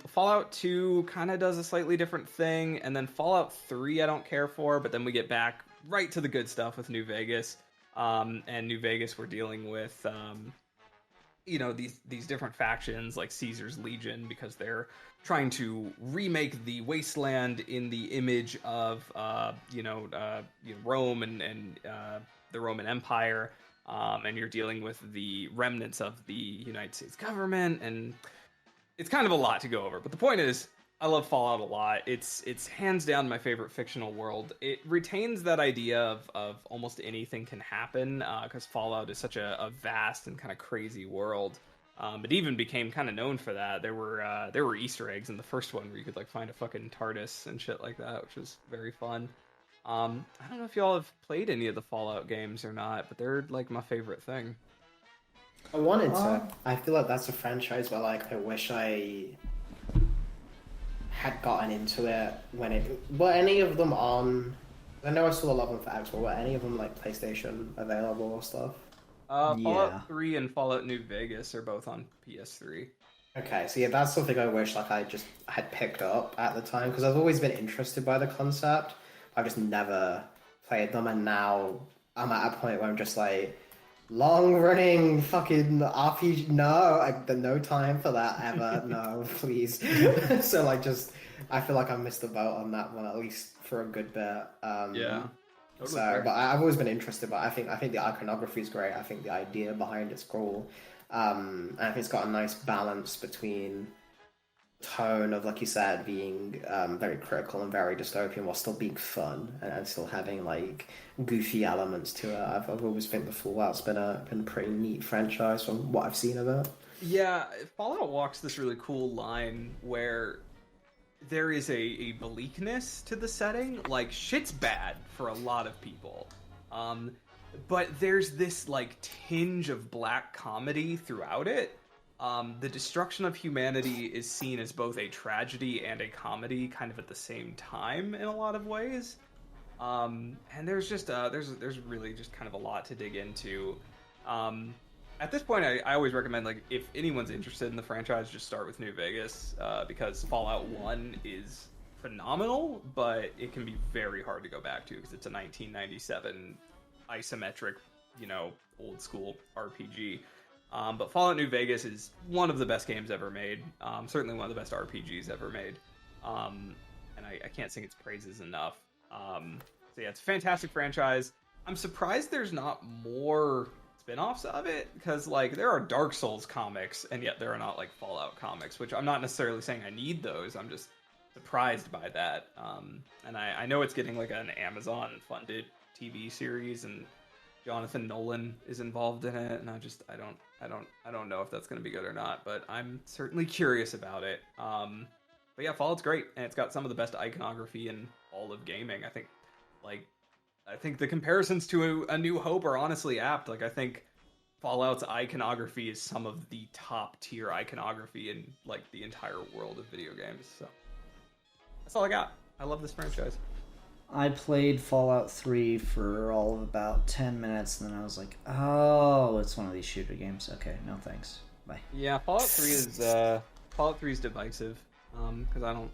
Fallout 2 kind of does a slightly different thing, and then Fallout 3 I don't care for, but then we get back right to the good stuff with New Vegas. And New Vegas, we're dealing with, these different factions like Caesar's Legion, because they're trying to remake the wasteland in the image of, Rome and the Roman Empire. And you're dealing with the remnants of the United States government, and it's kind of a lot to go over. But the point is, I love Fallout a lot. It's hands down my favorite fictional world. It retains that idea of almost anything can happen, because Fallout is such a vast and kind of crazy world. It even became kind of known for that. There were Easter eggs in the first one where you could like find a fucking TARDIS and shit like that, which was very fun. I don't know if y'all have played any of the Fallout games or not, but they're like my favorite thing. I wanted to. I feel like that's a franchise where like I wish I had gotten into it when it. Were any of them on? I know I saw a lot of them for Xbox. Were any of them like PlayStation available or stuff? Fallout 3 and Fallout New Vegas are both on PS3. Okay, so yeah, that's something I wish like I just had picked up at the time, because I've always been interested by the concept. I've just never played them, and now I'm at a point where I'm just like, long-running fucking RPG, no time for that ever, no, please. So like I feel like I missed the boat on that one, at least for a good bit. Yeah. So, but I've always been interested, but I think the iconography is great, I think the idea behind it's cool. And I think it's got a nice balance between tone of, like you said, being very critical and very dystopian while still being fun and still having like goofy elements to it. I've always think the Fallout's been a pretty neat franchise from what I've seen of it. Yeah, Fallout walks this really cool line where there is a bleakness to the setting. Like, shit's bad for a lot of people. But there's this like tinge of black comedy throughout it. The destruction of humanity is seen as both a tragedy and a comedy kind of at the same time in a lot of ways. And there's just there's really just kind of a lot to dig into. At this point, I always recommend, like, if anyone's interested in the franchise, just start with New Vegas, because Fallout 1 is phenomenal, but it can be very hard to go back to because it's a 1997 isometric, old school RPG. But Fallout New Vegas is one of the best games ever made. Certainly one of the best RPGs ever made. And I can't sing its praises enough. So yeah, it's a fantastic franchise. I'm surprised there's not more spin-offs of it, because like there are Dark Souls comics, and yet there are not like Fallout comics, which I'm not necessarily saying I need those. I'm just surprised by that. And I know it's getting like an Amazon-funded TV series, and Jonathan Nolan is involved in it, and I don't know if that's going to be good or not, but I'm certainly curious about it. But yeah, Fallout's great, and it's got some of the best iconography in all of gaming. I think the comparisons to A New Hope are honestly apt. Like, I think Fallout's iconography is some of the top tier iconography in like the entire world of video games. So that's all I got. I love this franchise. I played Fallout 3 for all of about 10 minutes, and then I was like, oh, it's one of these shooter games. Okay, no thanks. Bye. Yeah, Fallout 3 is divisive, because I don't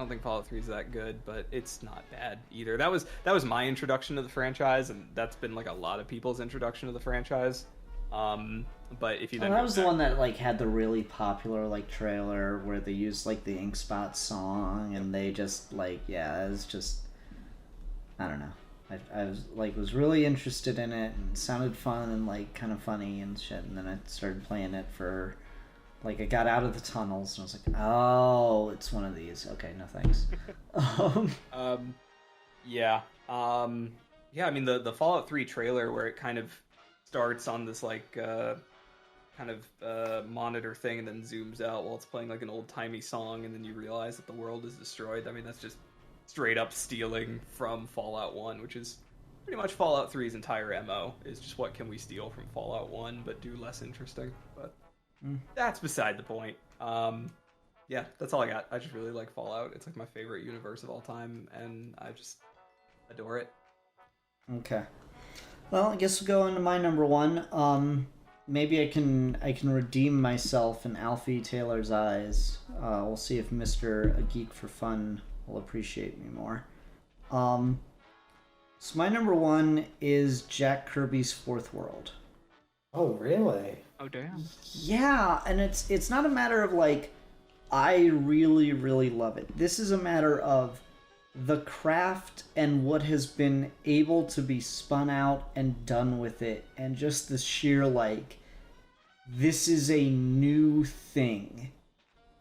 think Fallout 3 is that good, but it's not bad either. That was my introduction to the franchise, and that's been like a lot of people's introduction to the franchise. But if you then that was the one that like had the really popular like trailer where they used like the Ink Spot song, and they just like, yeah, it's just I don't know. I was really interested in it and it sounded fun and like kind of funny and shit, and then I started playing it for like I got out of the tunnels and I was like, oh, it's one of these. Okay, no thanks. Yeah. Yeah, I mean the Fallout 3 trailer where it kind of starts on this like kind of monitor thing and then zooms out while it's playing like an old-timey song, and then you realize that the world is destroyed. I mean, that's just straight up stealing from Fallout 1, which is pretty much Fallout 3's entire MO, is just what can we steal from Fallout 1 but do less interesting. But that's beside the point. Yeah, that's all I got. I just really like Fallout. It's like my favorite universe of all time, and I just adore it. Okay. Well, I guess we'll go into my number one. Maybe I can redeem myself in Alfie Taylor's eyes. We'll see if Mr. A Geek for Fun will appreciate me more. So my number one is Jack Kirby's Fourth World. Oh, really? Oh, damn. Yeah, and it's not a matter of like, I really, really love it. This is a matter of the craft and what has been able to be spun out and done with it, and just the sheer like, this is a new thing,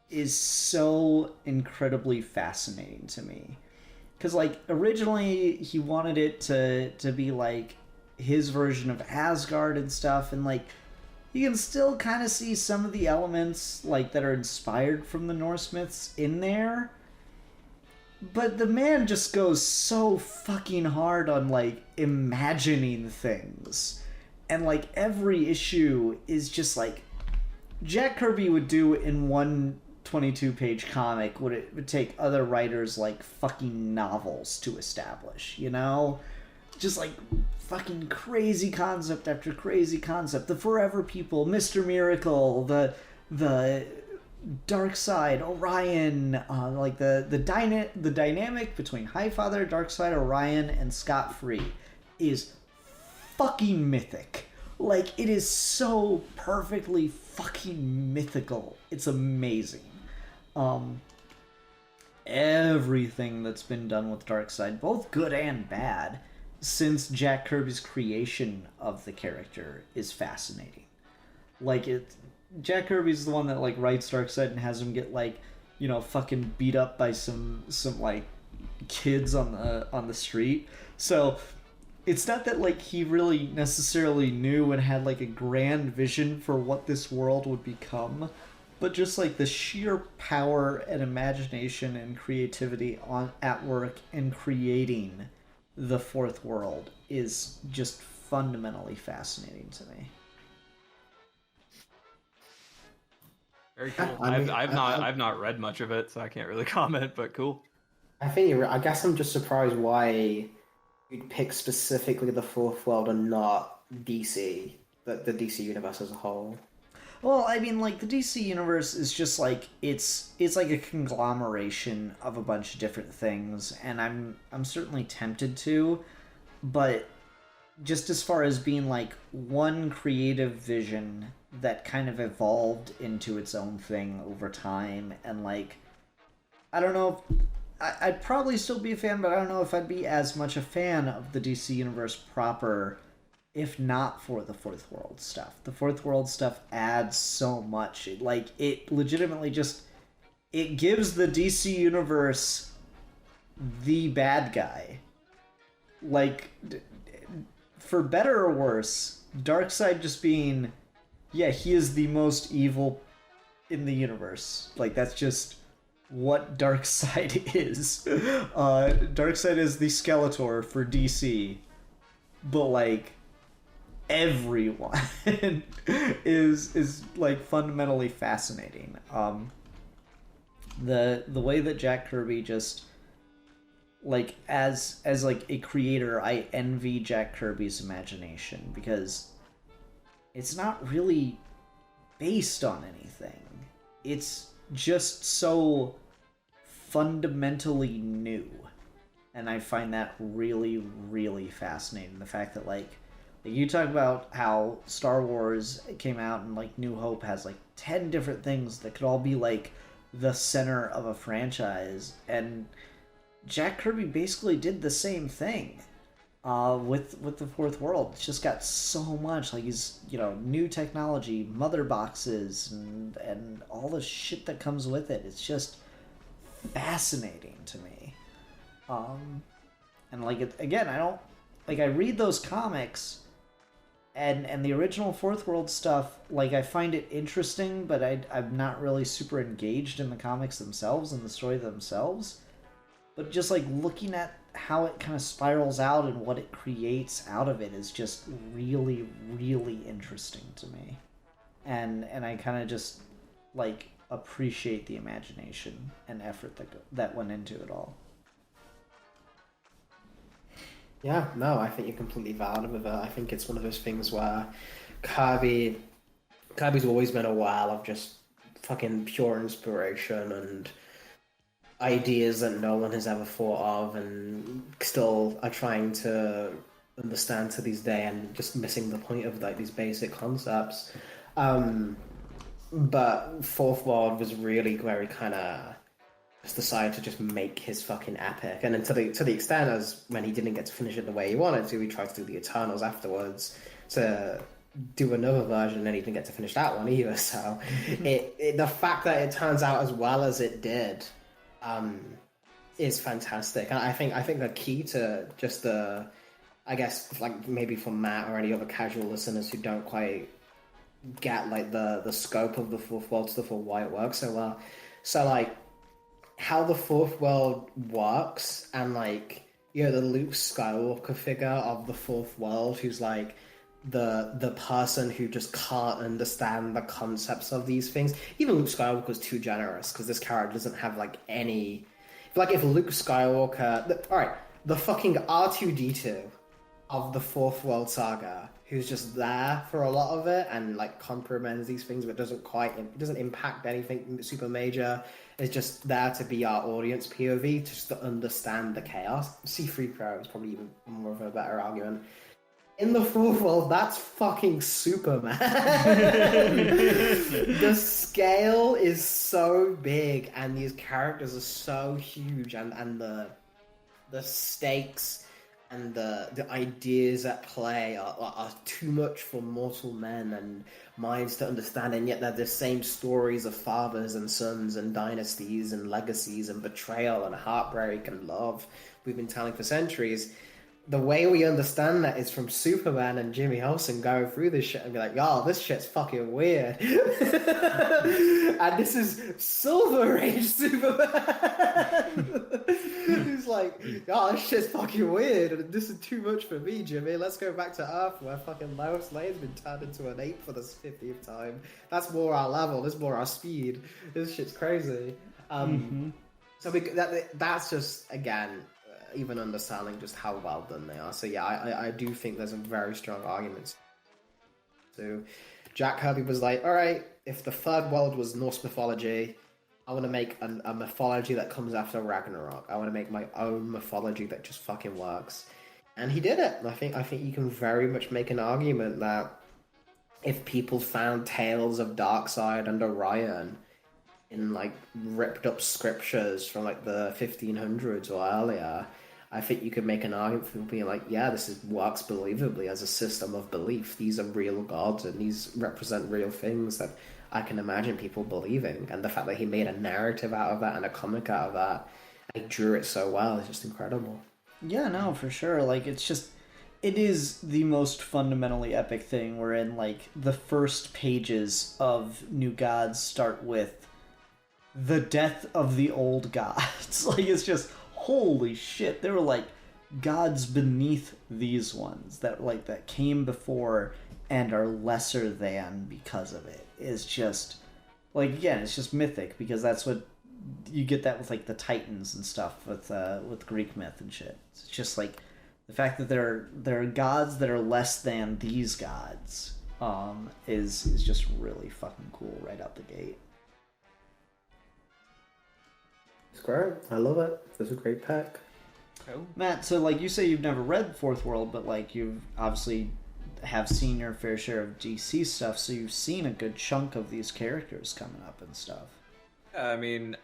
is so incredibly fascinating to me. Because like originally he wanted it to be like his version of Asgard and stuff, and like you can still kind of see some of the elements like that are inspired from the Norse myths in there. But the man just goes so fucking hard on like imagining things. And like every issue is just like Jack Kirby would do in one 22-page comic what it would take other writers like fucking novels to establish, you know? Just like fucking crazy concept after crazy concept. The Forever People, Mr. Miracle, the Dark Side, Orion, like the dynamic between Highfather, Darkseid, Orion, and Scott Free is fucking mythic. Like, it is so perfectly fucking mythical. It's amazing. Everything that's been done with Darkseid, both good and bad, since Jack Kirby's creation of the character is fascinating. Like, Jack Kirby's the one that like writes Darkseid and has him get like, you know, fucking beat up by some like kids on the street. So it's not that like he really necessarily knew and had like a grand vision for what this world would become, but just like the sheer power and imagination and creativity at work in creating the Fourth World is just fundamentally fascinating to me. Very cool. I've not read much of it, so I can't really comment, but cool. I think I guess I'm just surprised why you'd pick specifically the Fourth World and not DC, the DC universe as a whole. Well, I mean, like, the DC universe is just like it's like a conglomeration of a bunch of different things, and I'm certainly tempted to, but just as far as being like one creative vision that kind of evolved into its own thing over time, and like, I don't know if I'd probably still be a fan, but I don't know if I'd be as much a fan of the DC universe proper if not for the Fourth World stuff. The Fourth World stuff adds so much. It legitimately just, it gives the DC universe the bad guy. Like, for better or worse, Darkseid just being, yeah, he is the most evil in the universe. Like, that's just what Darkseid is. Darkseid is the Skeletor for DC, but like everyone is like fundamentally fascinating. The way that Jack Kirby just like as like a creator, I envy Jack Kirby's imagination because it's not really based on anything. It's just so fundamentally new, and I find that really, really fascinating. The fact that like you talk about how Star Wars came out and like New Hope has like 10 different things that could all be like the center of a franchise, and Jack Kirby basically did the same thing with the Fourth World. It's just got so much, like, he's, new technology, mother boxes, and all the shit that comes with it. It's just fascinating to me. And like, again, I read those comics, and the original Fourth World stuff, like, I find it interesting, but I'm not really super engaged in the comics themselves and the story themselves. But just, like, looking at how it kind of spirals out and what it creates out of it is just really, really interesting to me. And I kind of just, like, appreciate the imagination and effort that went into it all. Yeah, no, I think you're completely valid with it. I think it's one of those things where Kirby's always been a well of just fucking pure inspiration and ideas that no one has ever thought of and still are trying to understand to this day and just missing the point of, like, these basic concepts. But Fourth World was really where he kind of just decided to just make his fucking epic, and then to the extent as when he didn't get to finish it the way he wanted to, he tried to do the Eternals afterwards to do another version, and he didn't get to finish that one either. So the fact that it turns out as well as it did is fantastic. And I think the key to just I guess, like, maybe for Matt or any other casual listeners who don't quite get, like, the scope of the Fourth World stuff or why it works so well. So, like, how the Fourth World works, and, like, the Luke Skywalker figure of the Fourth World, who's, like, the person who just can't understand the concepts of these things. Even Luke Skywalker's too generous, because this character doesn't have, like, any... Like, if Luke Skywalker... Alright, the fucking R2-D2 of the Fourth World saga, who's just there for a lot of it, and, like, comprehends these things, but it doesn't impact anything super major. It's just there to be our audience POV, just to understand the chaos. C-3PO is probably even more of a better argument. In the Fourth World, that's fucking Superman. The scale is so big, and these characters are so huge, and the stakes and the ideas at play are too much for mortal men and minds to understand, and yet they're the same stories of fathers and sons and dynasties and legacies and betrayal and heartbreak and love we've been telling for centuries. The way we understand that is from Superman and Jimmy Olsen going through this shit and be like, "Yo, this shit's fucking weird." And this is Silver Age Superman. He's like, "Oh, this shit's fucking weird, and this is too much for me, Jimmy. Let's go back to Earth where fucking Lois Lane's been turned into an ape for the 50th time. That's more our level. This is more our speed. This shit's crazy." So that's just, again, even understanding just how well done they are. So yeah, I do think there's a very strong argument. So Jack Kirby was like, all right, if the Third World was Norse mythology, I want to make a mythology that comes after Ragnarok. I want to make my own mythology that just fucking works. And he did it. I think you can very much make an argument that if people found tales of Darkseid and Orion in, like, ripped up scriptures from, like, the 1500s or earlier, I think you could make an argument for being like, yeah, works believably as a system of belief. These are real gods, and these represent real things that I can imagine people believing. And the fact that he made a narrative out of that and a comic out of that, and he drew it so well, is just incredible. Yeah, no, for sure. Like, it is the most fundamentally epic thing, wherein, like, the first pages of New Gods start with the death of the old gods. Like, it's just, holy shit, there were, like, gods beneath these ones that came before and are lesser than because of it. It's just, like, again, it's just mythic, because that's what you get, that with, like, the Titans and stuff with Greek myth and shit. It's just, like, the fact that there are gods that are less than these gods is just really fucking cool right out the gate. It's great. I love it. It's a great pack. Cool. Matt, so, like, you say you've never read Fourth World, but, like, you obviously have seen your fair share of DC stuff, so you've seen a good chunk of these characters coming up and stuff. I mean,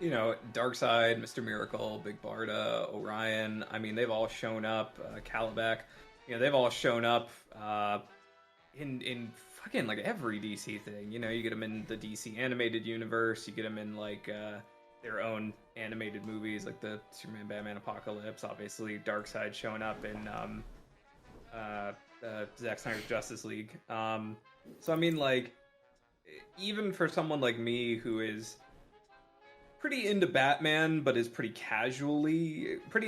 you know, Darkseid, Mr. Miracle, Big Barda, Orion. I mean, they've all shown up. Calabac, you know, they've all shown up in fucking like every DC thing. You know, you get them in the DC animated universe. You get them in like their own animated movies, like the Superman, Batman, Apocalypse. Obviously, Darkseid showing up in Zack Snyder's Justice League. So I mean, like, even for someone like me who is pretty into Batman, but is pretty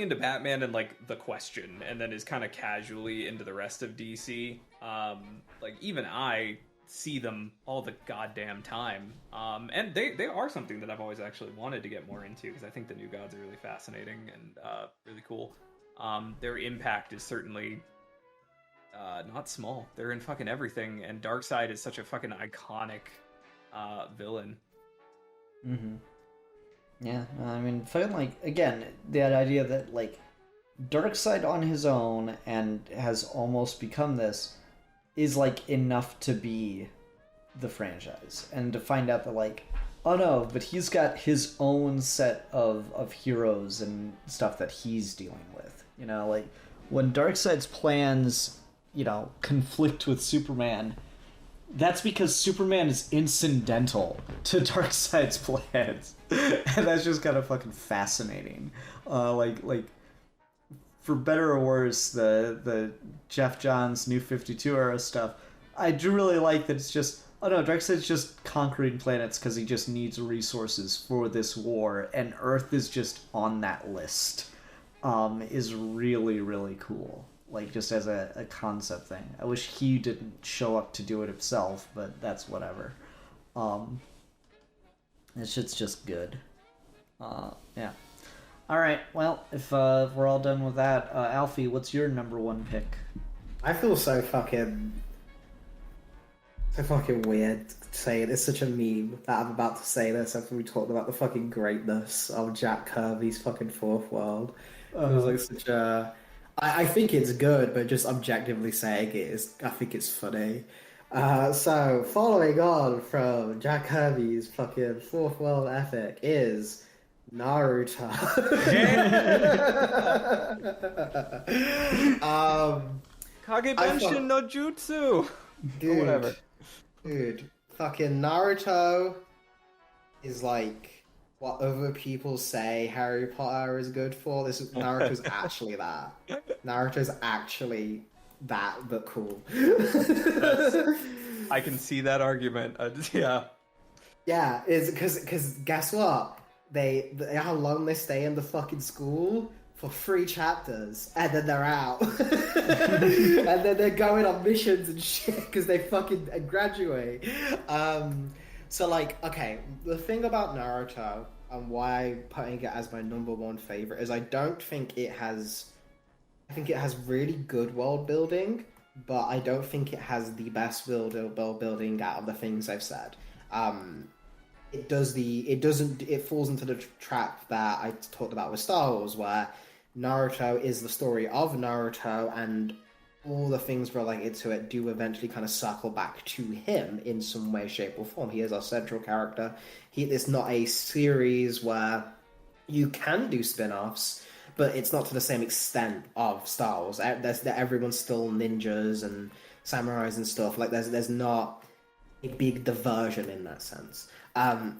into Batman and like The Question, and then is kind of casually into the rest of DC. Like even I see them all the goddamn time, and they are something that I've always actually wanted to get more into because I think the New Gods are really fascinating and really cool. Their impact is certainly not small. They're in fucking everything, and Darkseid is such a fucking iconic villain. Mm-hmm. Yeah, I mean, fucking like, again, that idea that like Darkseid on his own and has almost become this is like enough to be the franchise, and to find out that like, oh no, but he's got his own set of heroes and stuff that he's dealing with. You know, like when Darkseid's plans, you know, conflict with Superman, that's because Superman is incidental to Darkseid's plans. And that's just kind of fucking fascinating. Like for better or worse, the Jeff Johns New 52 era stuff, I do really like that it's just, oh no, Darkseid's just conquering planets because he just needs resources for this war, and Earth is just on that list. Is really, really cool. Like, just as a concept thing. I wish he didn't show up to do it himself, but that's whatever. This shit's just good. Yeah. Alright, well, if we're all done with that, Alfie, what's your number one pick? I feel so fucking weird saying it's such a meme that I'm about to say this after we talked about the fucking greatness of Jack Kirby's fucking Fourth World. It was like such a... I think it's good, but just objectively saying it is, I think it's funny. So, following on from Jack Kirby's fucking Fourth World epic is Naruto. Kagebenshin no Jutsu! Dude, or whatever. Dude, fucking Naruto is like what other people say Harry Potter is good for. Naruto's actually that. Naruto's actually that, but cool. I can see that argument. Yeah. Yeah, is because guess what? They how long they stay in the fucking school for 3 chapters, and then they're out, and then they're going on missions and shit because they fucking graduate. So like, okay, the thing about Naruto and why I'm putting it as my number one favorite is I think it has really good world building, but I don't think it has the best world building out of the things I've said. It falls into the trap that I talked about with Star Wars, where Naruto is the story of Naruto, and all the things related to it do eventually kind of circle back to him in some way, shape, or form. He is our central character. It's not a series where you can do spin-offs, but it's not to the same extent of Star Wars. Everyone's still ninjas and samurais and stuff. Like, there's not a big diversion in that sense.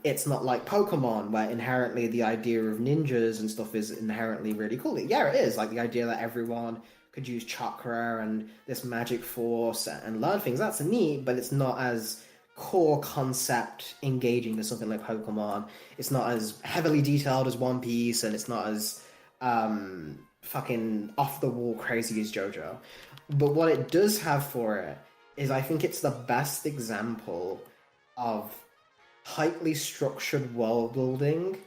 It's not like Pokemon, where inherently the idea of ninjas and stuff is inherently really cool. Yeah, it is. Like, the idea that everyone could use chakra and this magic force and learn things, that's neat, but it's not as core concept engaging as something like Pokemon. It's not as heavily detailed as One Piece, and it's not as fucking off-the-wall crazy as JoJo. But what it does have for it is I think it's the best example of tightly structured world building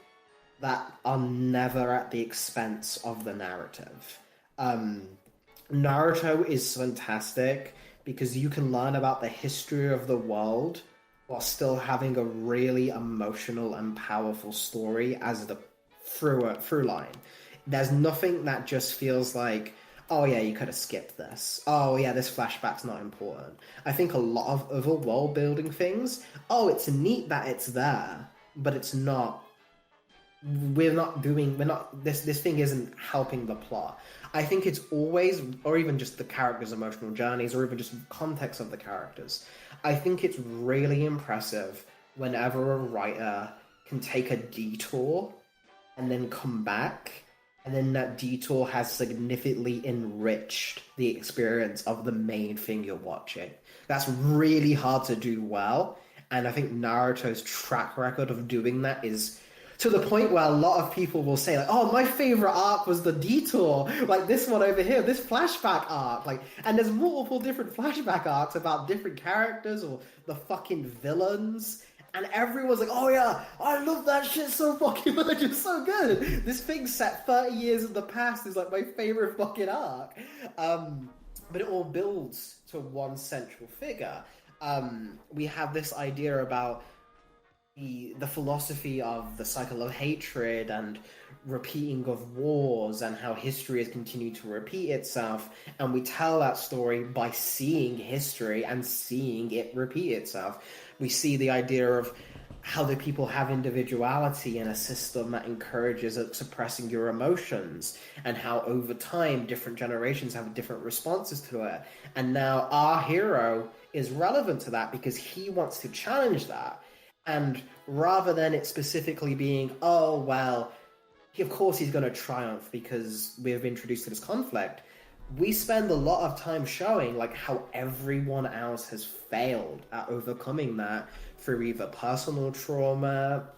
that are never at the expense of the narrative. Naruto is fantastic because you can learn about the history of the world while still having a really emotional and powerful story as the through line. There's nothing that just feels like, oh yeah, you could have skipped this. Oh yeah, this flashback's not important. I think a lot of other world building things, oh, it's neat that it's there, but it's not this thing isn't helping the plot. I think it's always, or even just the characters' emotional journeys, or even just context of the characters. I think it's really impressive whenever a writer can take a detour and then come back, and then that detour has significantly enriched the experience of the main thing you're watching. That's really hard to do well, and I think Naruto's track record of doing that is to the point where a lot of people will say, like, oh, my favorite arc was the detour, like this one over here, this flashback arc, like, and there's multiple different flashback arcs about different characters or the fucking villains, and everyone's like, oh yeah, I love that shit so fucking much, it's so good. This thing set 30 years in the past is like my favorite fucking arc. But it all builds to one central figure. We have this idea about the philosophy of the cycle of hatred and repeating of wars, and how history has continued to repeat itself, and we tell that story by seeing history and seeing it repeat itself. We see the idea of how the people have individuality in a system that encourages suppressing your emotions, and how over time different generations have different responses to it. And now our hero is relevant to that because he wants to challenge that. And rather than it specifically being, oh, well, of course he's going to triumph because we've introduced to this conflict, we spend a lot of time showing like how everyone else has failed at overcoming that through either personal trauma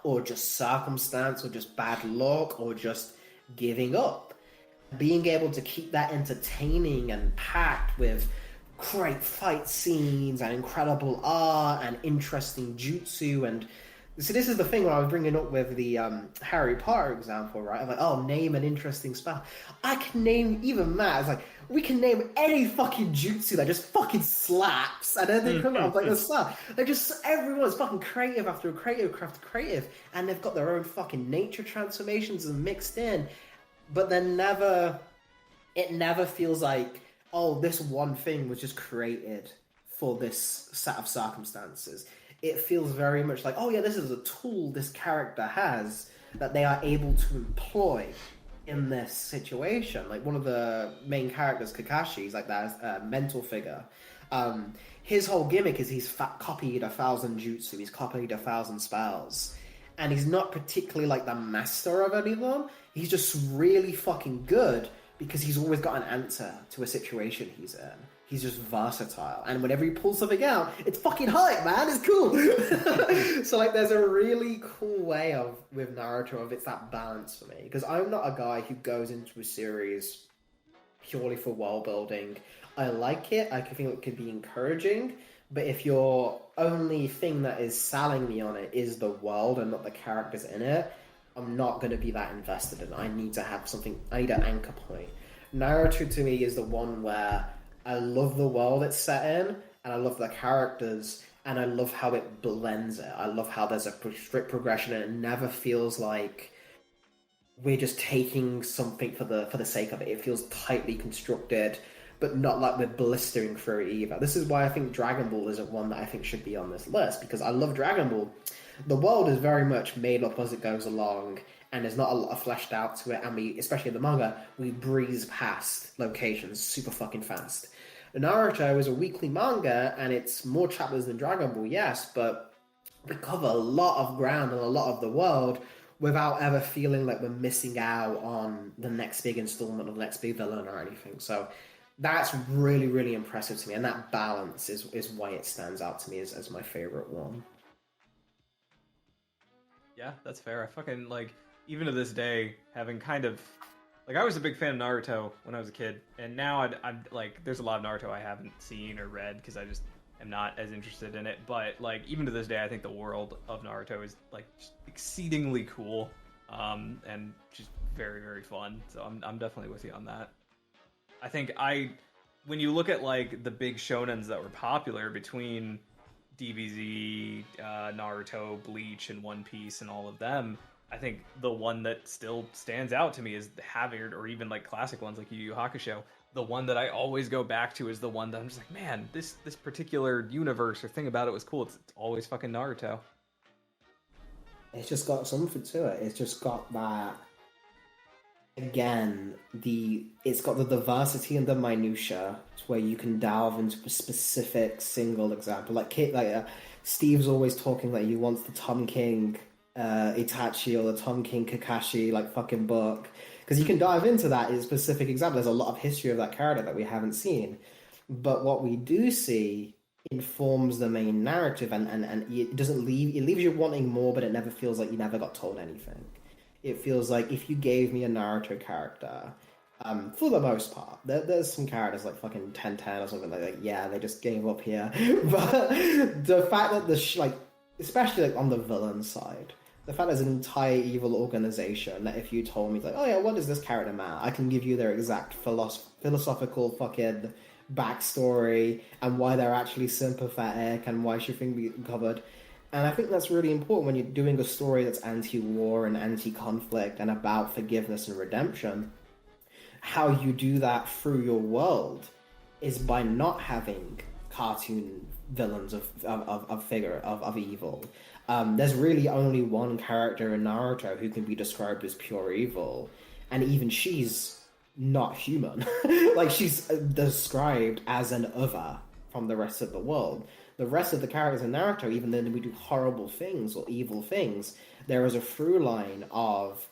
or just circumstance or just bad luck or just giving up. Being able to keep that entertaining and packed with great fight scenes and incredible art and interesting jutsu. And so this is the thing when I was bringing up with the Harry Potter example, right? I'm like, oh, name an interesting spell. I can name, even Matt, it's like, we can name any fucking jutsu that just fucking slaps, and then they come up like the stuff. They're just, everyone's fucking creative after creative after creative, and they've got their own fucking nature transformations and mixed in, but then it never feels like, oh, this one thing was just created for this set of circumstances. It feels very much like, oh yeah, this is a tool this character has that they are able to employ in this situation. Like one of the main characters, Kakashi's like that mental figure. His whole gimmick is he's copied 1,000 jutsu, he's copied 1,000 spells, and he's not particularly like the master of any of them. He's just really fucking good because he's always got an answer to a situation he's in. He's just versatile, and whenever he pulls something out, it's fucking hype, man. It's cool. So like, there's a really cool way with Naruto of it's that balance for me, because I'm not a guy who goes into a series purely for world building. I like it. I think it can be encouraging, but if your only thing that is selling me on it is the world and not the characters in it, I'm not going to be that invested in it. I need to have something. I need an anchor point. Naruto to me is the one where I love the world it's set in, and I love the characters, and I love how it blends it. I love how there's a strict progression, and it never feels like we're just taking something for the sake of it. It feels tightly constructed, but not like we're blistering through it either. This is why I think Dragon Ball isn't one that I think should be on this list, because I love Dragon Ball. The world is very much made up as it goes along, and there's not a lot of fleshed out to it, and we, especially in the manga, we breeze past locations super fucking fast. Naruto is a weekly manga, and it's more chapters than Dragon Ball, yes, but we cover a lot of ground and a lot of the world without ever feeling like we're missing out on the next big installment or the next big villain or anything. So that's really, really impressive to me, and that balance is why it stands out to me as my favorite one. Yeah, that's fair. I fucking, like, even to this day, having kind of, like, I was a big fan of Naruto when I was a kid, and now I'm like, there's a lot of Naruto I haven't seen or read because I just am not as interested in it. But like, even to this day, I think the world of Naruto is like just exceedingly cool, and just very, very fun. So I'm definitely with you on that. I think when you look at like the big shonens that were popular between DBZ, Naruto, Bleach, and One Piece, and all of them, I think the one that still stands out to me is the Havard, or even like classic ones like Yu Yu Hakusho. The one that I always go back to is the one that I'm just like, man, this particular universe or thing about it was cool. It's always fucking Naruto. It's just got something to it. It's just got that. Again, it's got the diversity and the minutia, where you can delve into a specific single example. Steve's always talking that he wants the Tom King Itachi or the Tom King Kakashi fucking book, because you can dive into that in a specific example. There's a lot of history of that character that we haven't seen, but what we do see informs the main narrative, and it doesn't leave. It leaves you wanting more, but it never feels like you never got told anything. It feels like if you gave me a Naruto character, for the most part, there's some characters like fucking 1010 or something yeah, they just gave up here. But the fact that especially on the villain side, the fact there's an entire evil organization that if you told me oh yeah, what does this character matter? I can give you their exact philosophical fucking backstory and why they're actually sympathetic and why she should be covered. And I think that's really important when you're doing a story that's anti-war and anti-conflict and about forgiveness and redemption. How you do that through your world is by not having cartoon villains of evil. There's really only one character in Naruto who can be described as pure evil, and even she's not human. She's described as an other from the rest of the world. The rest of the characters in Naruto, even though we do horrible things or evil things, there is a through line of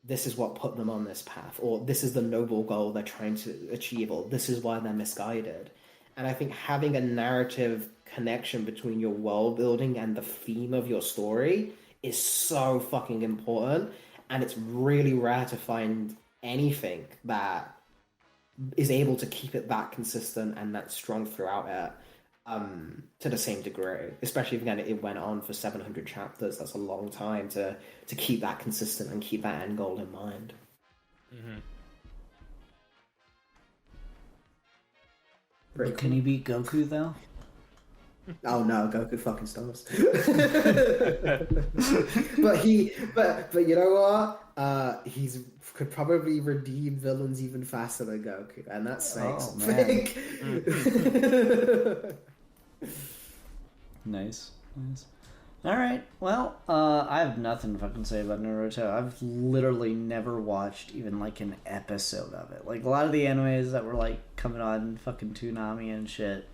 this is what put them on this path, or this is the noble goal they're trying to achieve, or this is why they're misguided. And I think having a narrative connection between your world building and the theme of your story is so fucking important, and it's really rare to find anything that is able to keep it that consistent and that strong throughout it. To the same degree, especially if again it went on for 700 chapters. That's a long time to keep that consistent and keep that end goal in mind. Mm-hmm. Can he beat Goku though? Oh no, Goku fucking stars. but you know what? He's could probably redeem villains even faster than Goku, and that's saying something. Nice. All right. Well, I have nothing to fucking say about Naruto. I've literally never watched even an episode of it. A lot of the animes that were coming on fucking Toonami and shit.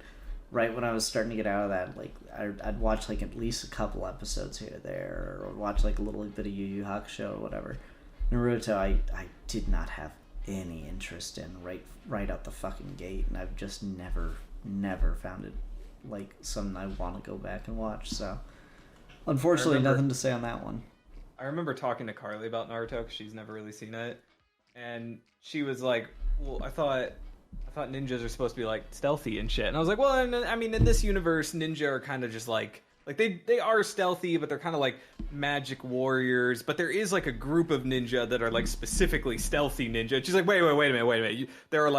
Right when I was starting to get out of that, I'd watch at least a couple episodes here or there, or watch a little bit of Yu Yu Hakusho or whatever. Naruto, I did not have any interest in right out the fucking gate, and I've just never found it something I want to go back and watch. So unfortunately, nothing to say on that one. I remember talking to Carly about Naruto because she's never really seen it, and she was like, "Well, I thought ninjas are supposed to be stealthy and shit," and I was like, "Well, I mean, in this universe, ninja are kind of just they are stealthy, but they're kind of magic warriors. But there is a group of ninja that are specifically stealthy ninja." And she's like, wait a minute. There are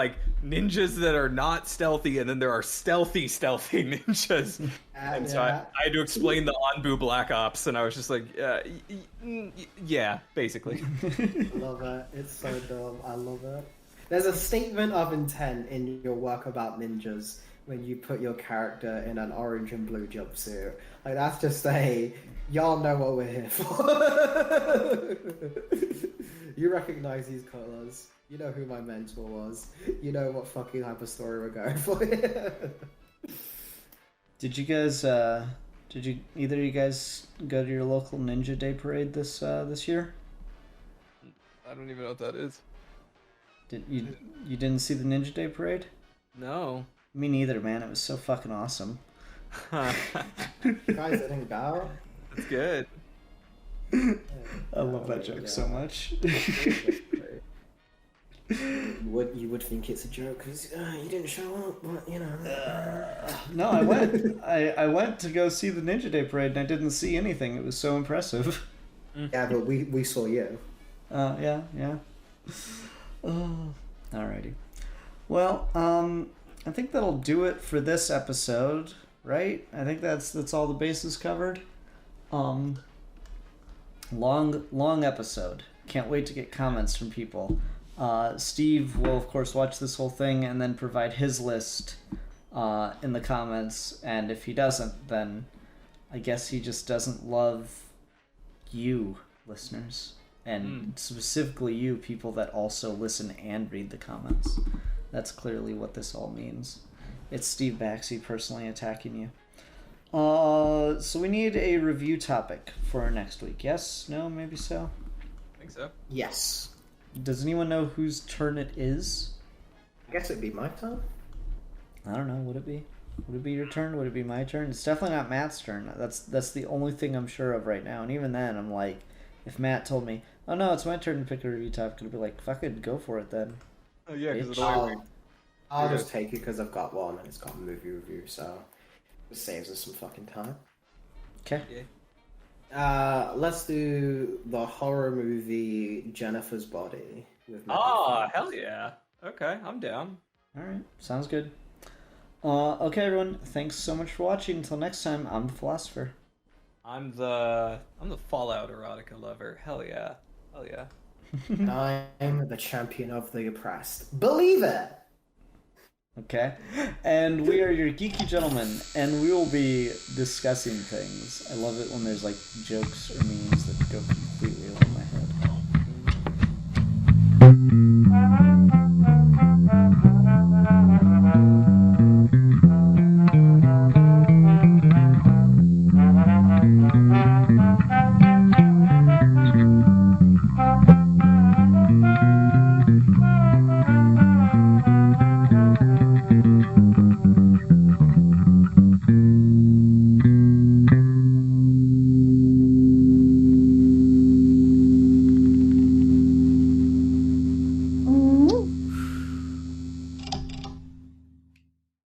ninjas that are not stealthy, and then there are stealthy ninjas. And so I had to explain the Anbu Black Ops, and I was just like, yeah, basically. I love that. It's so dumb. I love that. There's a statement of intent in your work about ninjas when you put your character in an orange and blue jumpsuit. That's just y'all know what we're here for. You recognize these colors. You know who my mentor was. You know what fucking type of story we're going for here. Did either of you guys go to your local Ninja Day parade this year? I don't even know what that is. You didn't see the Ninja Day parade? No. Me neither, man. It was so fucking awesome. Guys, I didn't go. That's good. I love that joke so much. You would think it's a joke because you didn't show up, but you know. No, I went. I went to go see the Ninja Day parade, and I didn't see anything. It was so impressive. Yeah, but we saw you. Yeah. Oh, alrighty. Well, I think that'll do it for this episode, right? I think that's all the bases covered. Long episode. Can't wait to get comments from people. Steve will of course watch this whole thing and then provide his list in the comments, and if he doesn't, then I guess he just doesn't love you, listeners. And specifically you, people that also listen and read the comments. That's clearly what this all means. It's Steve Baxi personally attacking you. So we need a review topic for next week. Yes? No? Maybe so? I think so. Yes. Does anyone know whose turn it is? I guess it'd be my turn. I don't know. Would it be? Would it be your turn? Would it be my turn? It's definitely not Matt's turn. That's the only thing I'm sure of right now. And even then, I'm like, if Matt told me, "Oh no, it's my turn to pick a review topic," I'd be like, "Fuck it, go for it then." Oh yeah, because I'll just take it because I've got one and it's got a movie review, so it saves us some fucking time. Okay. Yeah. Let's do the horror movie Jennifer's Body. With hell yeah. Okay, I'm down. All right, sounds good. Okay, everyone. Thanks so much for watching. Until next time, I'm the Philosopher. I'm the Fallout erotica lover. Hell yeah. Hell yeah. I'm the champion of the oppressed. Believe it! Okay. And we are your geeky gentlemen, and we will be discussing things. I love it when there's like jokes or memes that go